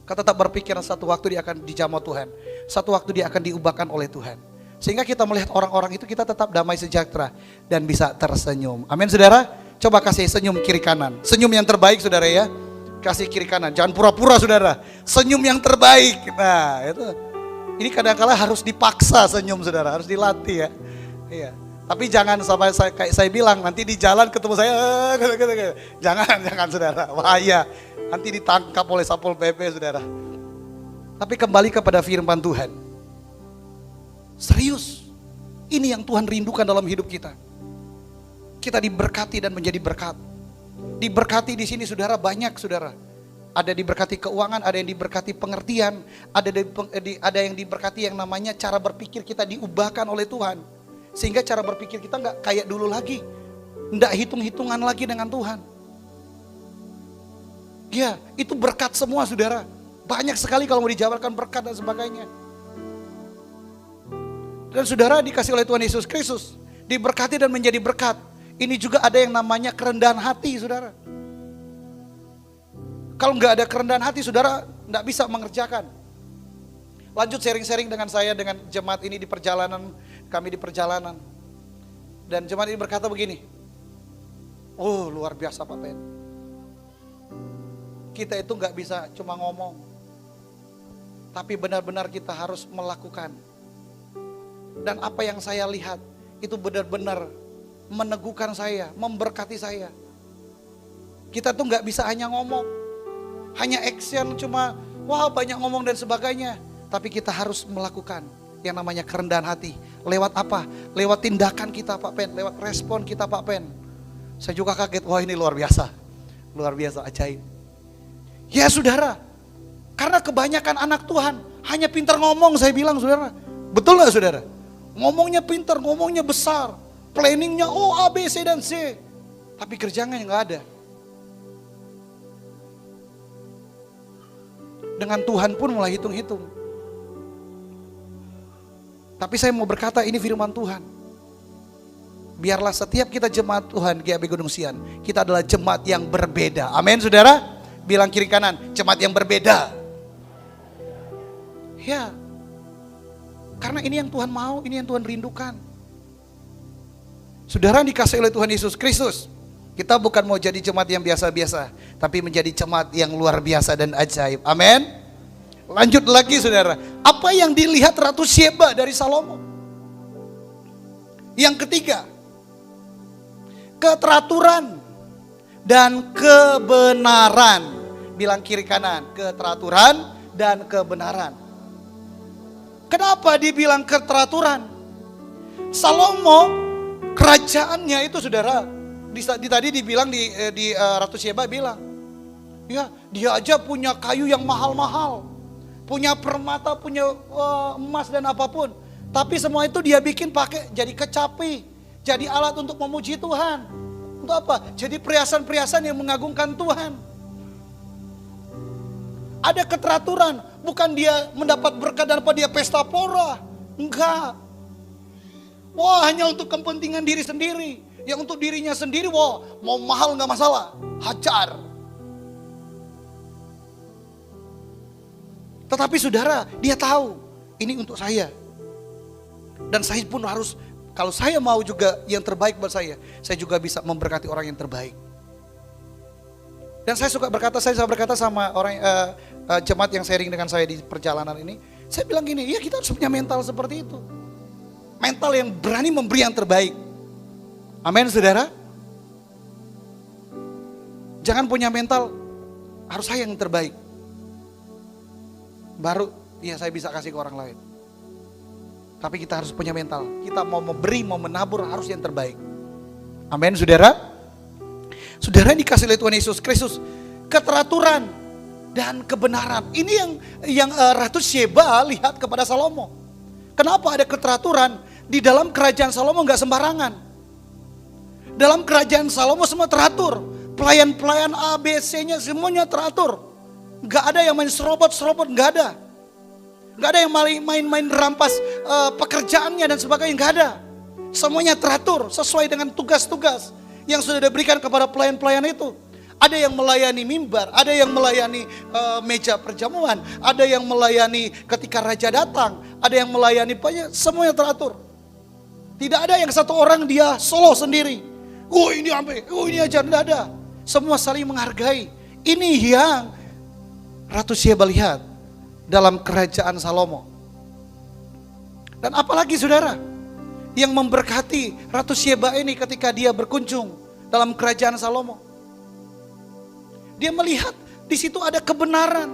kau tetap berpikir satu waktu dia akan dijamah Tuhan, satu waktu dia akan diubahkan oleh Tuhan. Sehingga kita melihat orang-orang itu, kita tetap damai sejahtera dan bisa tersenyum. Amin, saudara. Coba kasih senyum kiri kanan. Senyum yang terbaik, saudara ya. Kasih kiri kanan. Jangan pura-pura, saudara. Senyum yang terbaik. Nah, itu. Ini kadang-kala harus dipaksa senyum, saudara. Harus dilatih ya. Iya. Tapi jangan sampai kayak saya bilang, nanti di jalan ketemu saya. Jangan, saudara. Bahaya. Nanti ditangkap oleh Satpol PP, saudara. Tapi kembali kepada firman Tuhan. Serius. Ini yang Tuhan rindukan dalam hidup kita. Kita diberkati dan menjadi berkat. Diberkati di sini, saudara, banyak, saudara. Ada diberkati keuangan, ada yang diberkati pengertian, ada yang diberkati yang namanya cara berpikir kita diubahkan oleh Tuhan. Sehingga cara berpikir kita nggak kayak dulu lagi, nggak hitung-hitungan lagi dengan Tuhan. Ya, itu berkat semua, saudara. Banyak sekali kalau mau dijabarkan berkat dan sebagainya. Dan saudara dikasih oleh Tuhan Yesus Kristus, diberkati dan menjadi berkat. Ini juga ada yang namanya kerendahan hati, saudara. Kalau nggak ada kerendahan hati, saudara nggak bisa mengerjakan. Lanjut sharing-sharing dengan saya, dengan jemaat ini di perjalanan, kami di perjalanan. Dan jemaat ini berkata begini, oh luar biasa Pak Ben. Kita itu nggak bisa cuma ngomong, tapi benar-benar kita harus melakukan. Dan apa yang saya lihat, itu benar-benar meneguhkan saya, memberkati saya. Kita tuh nggak bisa hanya ngomong, hanya action cuma wah banyak ngomong dan sebagainya. Tapi kita harus melakukan yang namanya kerendahan hati. Lewat apa? Lewat tindakan kita Pak Pen, lewat respon kita Pak Pen. Saya juga kaget, wah ini luar biasa, ajaib. Ya saudara, karena kebanyakan anak Tuhan hanya pintar ngomong, saya bilang saudara. Betul gak saudara? Ngomongnya pintar, ngomongnya besar. Planningnya A, B, C, dan C. Tapi kerjanya nggak ada. Dengan Tuhan pun mulai hitung-hitung. Tapi saya mau berkata ini firman Tuhan. Biarlah setiap kita jemaat Tuhan GAB Gunung Sian, kita adalah jemaat yang berbeda. Amin saudara. Bilang kiri kanan, jemaat yang berbeda. Ya, karena ini yang Tuhan mau, ini yang Tuhan rindukan. Saudara dikasih oleh Tuhan Yesus Kristus, kita bukan mau jadi jemaat yang biasa-biasa, tapi menjadi jemaat yang luar biasa dan ajaib. Amin. Lanjut lagi saudara, apa yang dilihat Ratu Syeba dari Salomo? Yang ketiga, keteraturan dan kebenaran. Bilang kiri kanan, keteraturan dan kebenaran. Kenapa dibilang keteraturan? Salomo kerajaannya itu saudara, tadi dibilang di Ratu Syeba bilang, ya dia aja punya kayu yang mahal-mahal, punya permata, punya emas dan apapun. Tapi semua itu dia bikin pakai jadi kecapi, jadi alat untuk memuji Tuhan. Untuk apa? Jadi perhiasan-perhiasan yang mengagungkan Tuhan. Ada keteraturan, bukan dia mendapat berkat dan apa dia pesta pora. Enggak. Wah, hanya untuk kepentingan diri sendiri. Yang untuk dirinya sendiri, wah, mau mahal enggak masalah. Hajar. Tetapi saudara, dia tahu ini untuk saya. Dan saya pun harus, kalau saya mau juga yang terbaik buat saya juga bisa memberkati orang yang terbaik. Dan saya suka berkata, sama orang jemaat yang sharing dengan saya di perjalanan ini, saya bilang gini, ya kita harus punya mental seperti itu. Mental yang berani memberi yang terbaik. Amin saudara. Jangan punya mental, harus saya yang terbaik. Baru ya saya bisa kasih ke orang lain. Tapi kita harus punya mental. Kita mau memberi, mau menabur harus yang terbaik. Amin saudara. Saudara dikasih oleh Tuhan Yesus Kristus keteraturan dan kebenaran. Ini yang Ratu Syeba lihat kepada Salomo. Kenapa ada keteraturan? Di dalam kerajaan Salomo nggak sembarangan. Dalam kerajaan Salomo semua teratur. Pelayan-pelayan ABC-nya semuanya teratur. Nggak ada yang main serobot-serobot, nggak ada. Nggak ada yang main-main rampas pekerjaannya dan sebagainya, nggak ada. Semuanya teratur sesuai dengan tugas-tugas yang sudah diberikan kepada pelayan-pelayan itu. Ada yang melayani mimbar, ada yang melayani meja perjamuan, ada yang melayani ketika raja datang, ada yang melayani banyak, semuanya teratur. Tidak ada yang satu orang dia solo sendiri. Ini ambil, ini aja, tidak ada. Semua saling menghargai. Ini yang Ratu Syeba lihat dalam kerajaan Salomo. Dan apalagi saudara, yang memberkati Ratu Syeba ini ketika dia berkunjung dalam kerajaan Salomo. Dia melihat di situ ada kebenaran.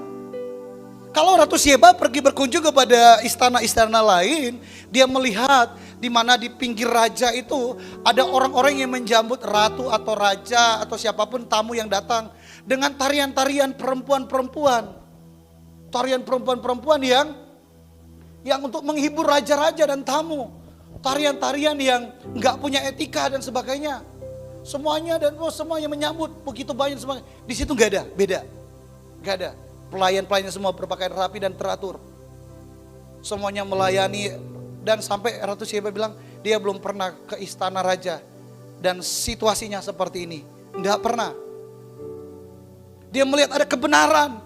Kalau Ratu Syeba pergi berkunjung kepada istana-istana lain, dia melihat di mana di pinggir raja itu ada orang-orang yang menjambut ratu atau raja atau siapapun tamu yang datang dengan tarian-tarian perempuan-perempuan. Tarian perempuan-perempuan yang untuk menghibur raja-raja dan tamu. Tarian-tarian yang enggak punya etika dan sebagainya. Semuanya semuanya menyambut begitu banyak semuanya. Di situ enggak ada, beda. Enggak ada. Pelayan-pelayannya semua berpakaian rapi dan teratur. Semuanya melayani dan sampai Ratu Syeba bilang dia belum pernah ke istana raja dan situasinya seperti ini. Enggak pernah. Dia melihat ada kebenaran.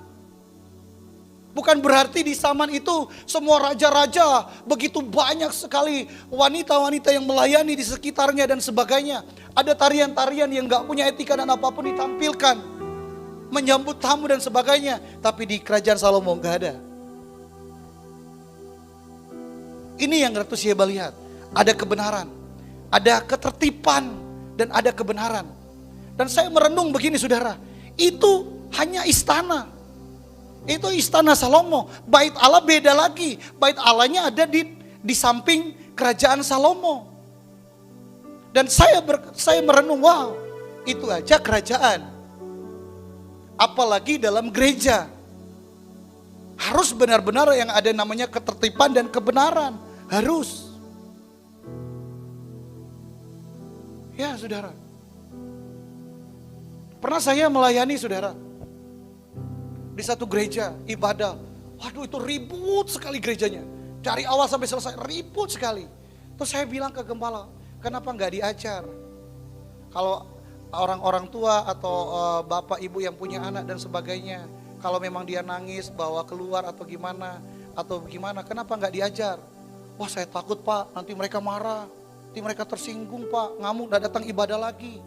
Bukan berarti di zaman itu semua raja-raja begitu banyak sekali wanita-wanita yang melayani di sekitarnya dan sebagainya. Ada tarian-tarian yang gak punya etika dan apapun ditampilkan. Menyambut tamu dan sebagainya. Tapi di kerajaan Salomo gak ada. Ini yang Ratu Syeba lihat. Ada kebenaran. Ada ketertiban dan ada kebenaran. Dan saya merenung begini saudara. Itu hanya istana. Itu istana Salomo. Bait Allah beda lagi. Bait Allahnya ada di samping kerajaan Salomo. Dan saya merenung, wow, itu aja kerajaan. Apalagi dalam gereja. Harus benar-benar yang ada namanya ketertiban dan kebenaran. Harus. Ya saudara. Pernah saya melayani saudara. Di satu gereja, ibadah. Waduh itu ribut sekali gerejanya. Dari awal sampai selesai ribut sekali. Terus saya bilang ke gembala, kenapa nggak diajar? Kalau orang-orang tua atau bapak ibu yang punya anak dan sebagainya. Kalau memang dia nangis bawa keluar atau gimana. atau gimana, kenapa nggak diajar? Wah saya takut Pak, nanti mereka marah, nanti mereka tersinggung Pak, ngamuk, nggak datang ibadah lagi.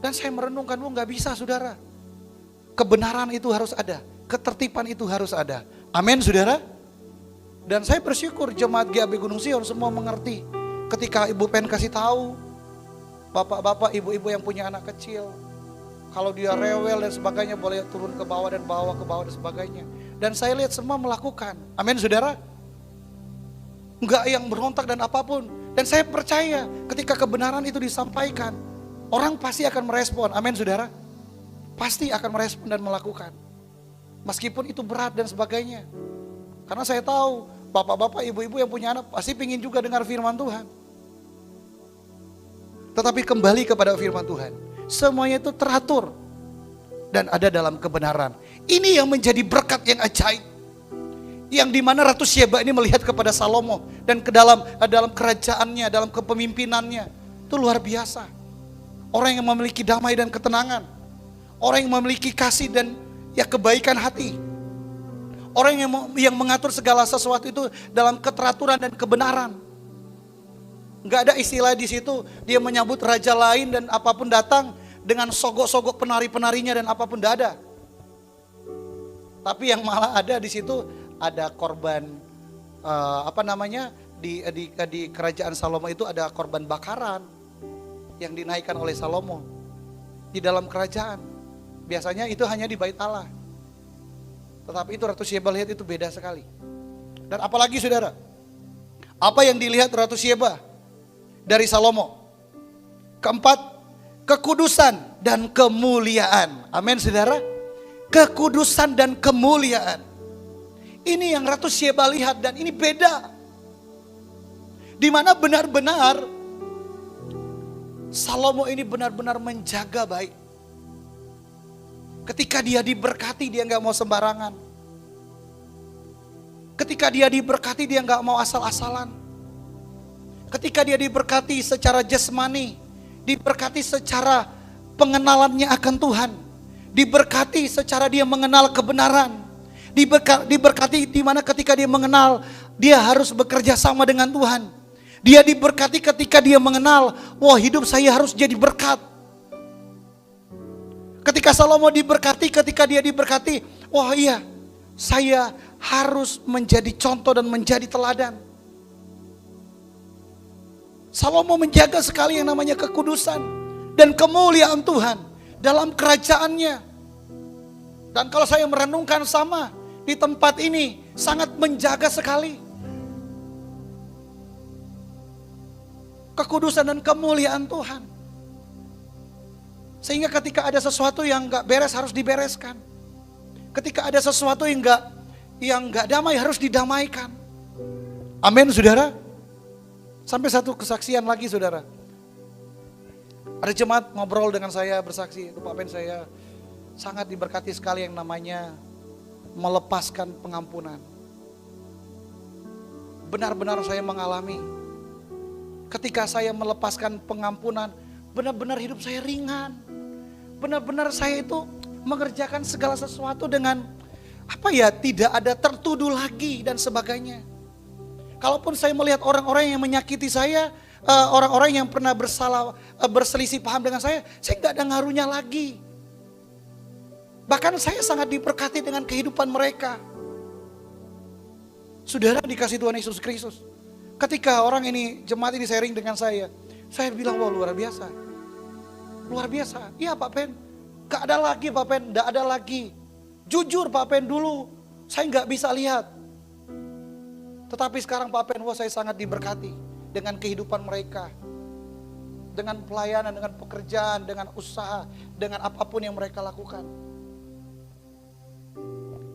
Dan saya merenungkan, nggak bisa saudara. Kebenaran itu harus ada, ketertiban itu harus ada. Amin saudara. Dan saya bersyukur jemaat GAB Gunung Sion semua mengerti. Ketika Ibu Pen kasih tahu, bapak-bapak, ibu-ibu yang punya anak kecil, kalau dia rewel dan sebagainya boleh turun ke bawah dan bawa ke bawah dan sebagainya. Dan saya lihat semua melakukan. Amin saudara. Enggak yang berontak dan apapun. Dan saya percaya ketika kebenaran itu disampaikan, orang pasti akan merespon. Amin saudara. Pasti akan merespon dan melakukan. Meskipun itu berat dan sebagainya. Karena saya tahu bapak-bapak, ibu-ibu yang punya anak pasti ingin juga dengar firman Tuhan. Tetapi kembali kepada firman Tuhan. Semuanya itu teratur dan ada dalam kebenaran. Ini yang menjadi berkat yang ajaib. Yang dimana Ratu Syeba ini melihat kepada Salomo dan ke dalam kerajaannya, dalam kepemimpinannya. Itu luar biasa. Orang yang memiliki damai dan ketenangan. Orang yang memiliki kasih dan ya kebaikan hati. Orang yang mengatur segala sesuatu itu dalam keteraturan dan kebenaran. Enggak ada istilah di situ dia menyambut raja lain dan apapun datang dengan sogok-sogok penari-penarinya dan apapun tidak ada. Tapi yang malah ada di situ ada korban di kerajaan Salomo itu ada korban bakaran yang dinaikkan oleh Salomo di dalam kerajaan. Biasanya itu hanya di bait Allah. Tetapi itu Ratu Syeba lihat itu beda sekali. Dan apalagi saudara, apa yang dilihat Ratu Syeba dari Salomo? Keempat, kekudusan dan kemuliaan. Amin saudara. Kekudusan dan kemuliaan. Ini yang Ratu Syeba lihat dan ini beda. Di mana benar-benar Salomo ini benar-benar menjaga baik. Ketika dia diberkati dia gak mau sembarangan. Ketika dia diberkati dia gak mau asal-asalan. Ketika dia diberkati secara jasmani, diberkati secara pengenalannya akan Tuhan, diberkati secara dia mengenal kebenaran, diberkati di mana ketika dia mengenal dia harus bekerja sama dengan Tuhan. Dia diberkati ketika dia mengenal, wah hidup saya harus jadi berkat. Ketika Salomo diberkati, ketika dia diberkati, wah iya, saya harus menjadi contoh dan menjadi teladan. Salomo menjaga sekali yang namanya kekudusan dan kemuliaan Tuhan dalam kerajaannya. Dan kalau saya merenungkan sama di tempat ini, sangat menjaga sekali kekudusan dan kemuliaan Tuhan. Sehingga ketika ada sesuatu yang gak beres harus dibereskan. Ketika ada sesuatu yang gak damai harus didamaikan. Amin saudara. Sampai satu kesaksian lagi saudara. Ada jemaat ngobrol dengan saya bersaksi, Pak Pen saya sangat diberkati sekali yang namanya melepaskan pengampunan. Benar-benar saya mengalami. Ketika saya melepaskan pengampunan, benar-benar hidup saya ringan. Benar-benar saya itu mengerjakan segala sesuatu dengan tidak ada tertuduh lagi dan sebagainya. Kalaupun saya melihat orang-orang yang menyakiti saya, orang-orang yang pernah berselisih paham dengan saya nggak ada ngaruhnya lagi. Bahkan saya sangat diberkati dengan kehidupan mereka. Saudara dikasih Tuhan Yesus Kristus. Ketika orang ini, jemaat ini sharing dengan saya bilang wah luar biasa. Luar biasa, iya Pak Pen, gak ada lagi Pak Pen, gak ada lagi. Jujur Pak Pen dulu, saya gak bisa lihat. Tetapi sekarang Pak Pen, wah saya sangat diberkati dengan kehidupan mereka. Dengan pelayanan, dengan pekerjaan, dengan usaha, dengan apapun yang mereka lakukan.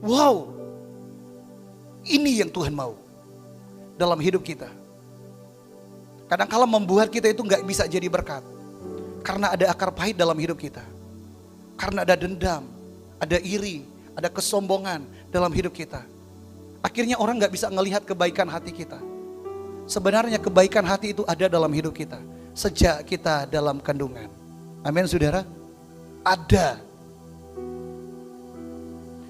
Wow, ini yang Tuhan mau dalam hidup kita. Kadang-kala membuat kita itu gak bisa jadi berkat. Karena ada akar pahit dalam hidup kita. Karena ada dendam, ada iri, ada kesombongan dalam hidup kita. Akhirnya orang gak bisa ngelihat kebaikan hati kita. Sebenarnya kebaikan hati itu ada dalam hidup kita. Sejak kita dalam kandungan. Amin saudara. Ada.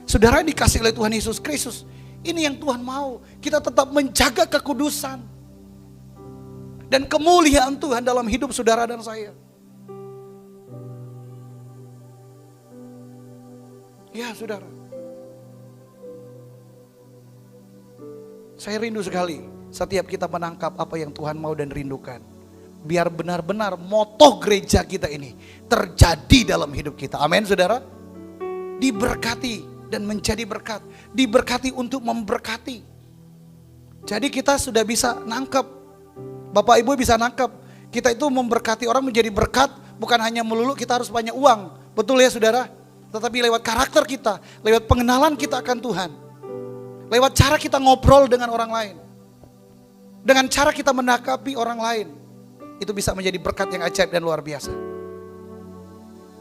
Saudara yang dikasih oleh Tuhan Yesus Kristus. Ini yang Tuhan mau. Kita tetap menjaga kekudusan dan kemuliaan Tuhan dalam hidup saudara dan saya. Ya saudara, saya rindu sekali setiap kita menangkap apa yang Tuhan mau dan rindukan. Biar benar-benar moto gereja kita ini terjadi dalam hidup kita. Amin saudara. Diberkati dan menjadi berkat. Diberkati untuk memberkati. Jadi kita sudah bisa nangkep. Bapak Ibu bisa nangkep. Kita itu memberkati orang menjadi berkat. Bukan hanya melulu kita harus banyak uang. Betul ya saudara? Tetapi lewat karakter kita. Lewat pengenalan kita akan Tuhan. Lewat cara kita ngobrol dengan orang lain. Dengan cara kita menangkapi orang lain. Itu bisa menjadi berkat yang ajaib dan luar biasa.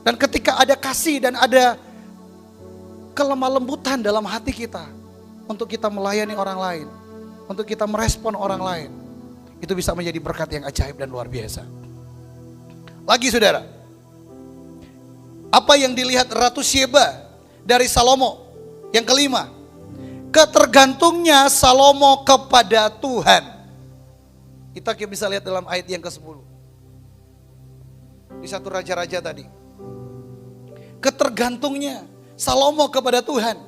Dan ketika ada kasih dan ada kelemah lembutan dalam hati kita untuk kita melayani orang lain, untuk kita merespon orang lain, itu bisa menjadi berkat yang ajaib dan luar biasa. Lagi saudara, apa yang dilihat Ratu Syeba dari Salomo? Yang kelima, ketergantungnya Salomo kepada Tuhan. Kita bisa lihat dalam ayat yang ke-10 di 1 Raja-Raja tadi. Ketergantungnya Salomo kepada Tuhan.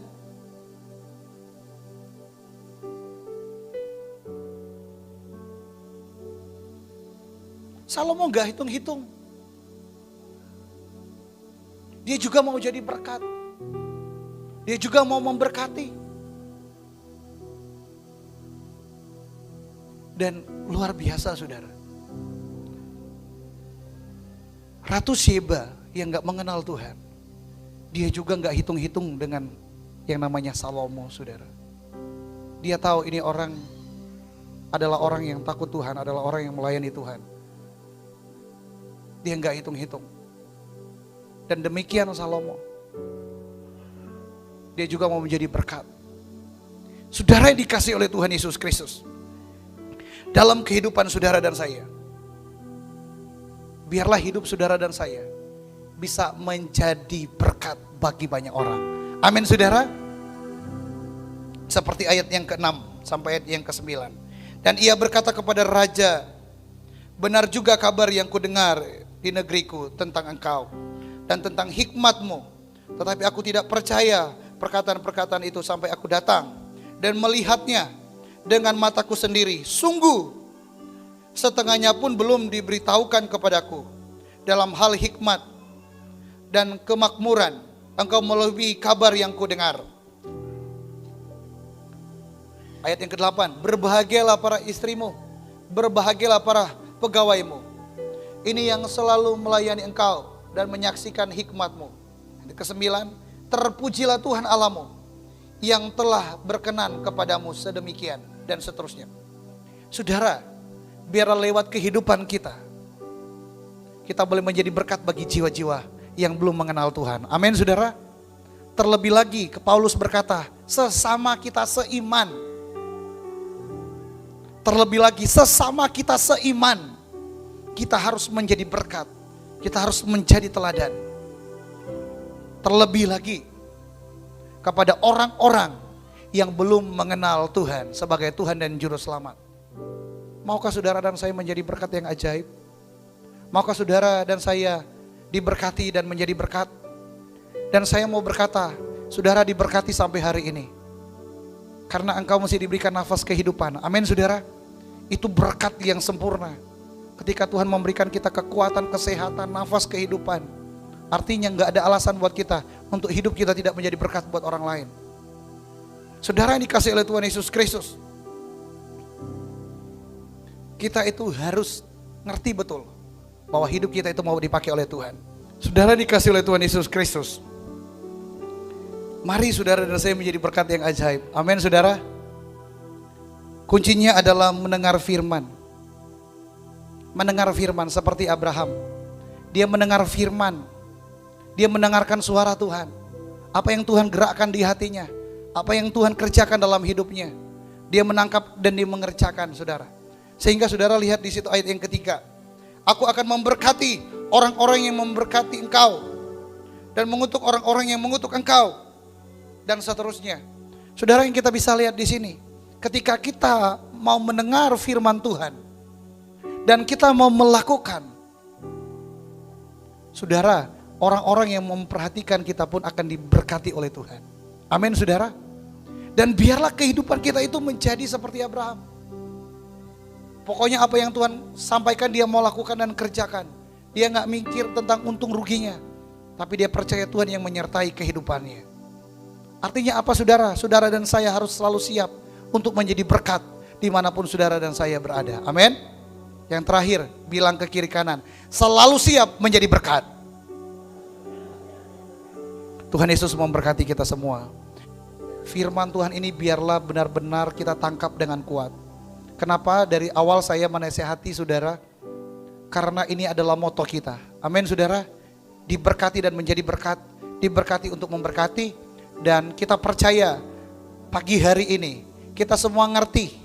Salomo gak hitung-hitung. Dia juga mau jadi berkat. Dia juga mau memberkati. Dan luar biasa saudara. Ratu Syeba yang gak mengenal Tuhan. Dia juga gak hitung-hitung dengan yang namanya Salomo saudara. Dia tahu ini orang adalah orang yang takut Tuhan, adalah orang yang melayani Tuhan. Dia gak hitung-hitung. Dan demikian Salomo. Dia juga mau menjadi berkat. Saudara yang dikasihi oleh Tuhan Yesus Kristus. Dalam kehidupan saudara dan saya. Biarlah hidup saudara dan saya bisa menjadi berkat bagi banyak orang. Amin saudara. Seperti ayat yang ke-6 sampai ayat yang ke-9. Dan ia berkata kepada raja, benar juga kabar yang kudengar di negeriku tentang engkau dan tentang hikmatmu. Tetapi aku tidak percaya perkataan-perkataan itu sampai aku datang dan melihatnya dengan mataku sendiri. Sungguh setengahnya pun belum diberitahukan kepadaku. Dalam hal hikmat dan kemakmuran engkau melebihi kabar yang kudengar. Ayat yang ke-8, berbahagialah para istrimu, berbahagialah para pegawaimu. Ini yang selalu melayani engkau dan menyaksikan hikmatmu. Ayat ke-9, terpujilah Tuhan Allahmu yang telah berkenan kepadamu sedemikian, dan seterusnya. Saudara, biarlah lewat kehidupan kita, kita boleh menjadi berkat bagi jiwa-jiwa yang belum mengenal Tuhan. Amin saudara. Terlebih lagi Paulus berkata, sesama kita seiman. Terlebih lagi sesama kita seiman, kita harus menjadi berkat. Kita harus menjadi teladan. Terlebih lagi kepada orang-orang yang belum mengenal Tuhan sebagai Tuhan dan Juru Selamat. Maukah saudara dan saya menjadi berkat yang ajaib? Maukah saudara dan saya diberkati dan menjadi berkat? Dan saya mau berkata, saudara diberkati sampai hari ini. Karena engkau mesti diberikan nafas kehidupan. Amin saudara. Itu berkat yang sempurna. Ketika Tuhan memberikan kita kekuatan, kesehatan, nafas kehidupan. Artinya gak ada alasan buat kita untuk hidup kita tidak menjadi berkat buat orang lain. Saudara yang dikasihi oleh Tuhan Yesus Kristus, kita itu harus ngerti betul bahwa hidup kita itu mau dipakai oleh Tuhan. Saudara dikasihi oleh Tuhan Yesus Kristus, mari saudara dan saya menjadi berkat yang ajaib. Amin saudara. Kuncinya adalah mendengar firman. Mendengar firman seperti Abraham. Dia mendengar firman. Dia mendengarkan suara Tuhan. Apa yang Tuhan gerakkan di hatinya, apa yang Tuhan kerjakan dalam hidupnya, dia menangkap dan dia mengerjakan saudara. Sehingga saudara lihat di situ ayat yang ketiga. Aku akan memberkati orang-orang yang memberkati engkau dan mengutuk orang-orang yang mengutuk engkau. Dan seterusnya. Saudara, yang kita bisa lihat di sini, ketika kita mau mendengar firman Tuhan dan kita mau melakukan, saudara, orang-orang yang memperhatikan kita pun akan diberkati oleh Tuhan. Amin, saudara. Dan biarlah kehidupan kita itu menjadi seperti Abraham. Pokoknya apa yang Tuhan sampaikan dia mau lakukan dan kerjakan. Dia gak mikir tentang untung ruginya, tapi dia percaya Tuhan yang menyertai kehidupannya. Artinya apa, saudara? Saudara dan saya harus selalu siap untuk menjadi berkat dimanapun saudara dan saya berada. Amin. Yang terakhir, bilang ke kiri kanan, selalu siap menjadi berkat. Tuhan Yesus memberkati kita semua. Firman Tuhan ini biarlah benar-benar kita tangkap dengan kuat. Kenapa dari awal saya menasihati saudara? Karena ini adalah moto kita. Amin, saudara. Diberkati dan menjadi berkat. Diberkati untuk memberkati. Dan kita percaya pagi hari ini kita semua ngerti.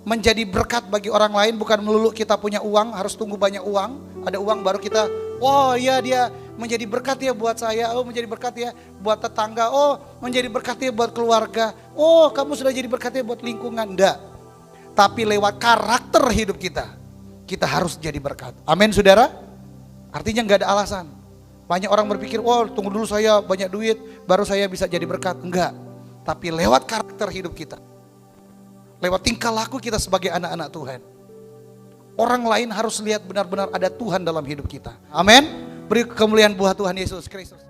Menjadi berkat bagi orang lain bukan melulu kita punya uang, harus tunggu banyak uang. Ada uang baru kita, oh iya dia menjadi berkat ya buat saya, oh menjadi berkat ya buat tetangga, oh menjadi berkat ya buat keluarga, oh kamu sudah jadi berkat ya buat lingkungan. Enggak, tapi lewat karakter hidup kita harus jadi berkat. Amin, saudara. Artinya gak ada alasan. Banyak orang berpikir, oh tunggu dulu saya banyak duit baru saya bisa jadi berkat. Enggak, tapi lewat karakter hidup kita, lewat tingkah laku kita sebagai anak-anak Tuhan. Orang lain harus lihat benar-benar ada Tuhan dalam hidup kita. Amin. Beri kemuliaan buat Tuhan Yesus Kristus.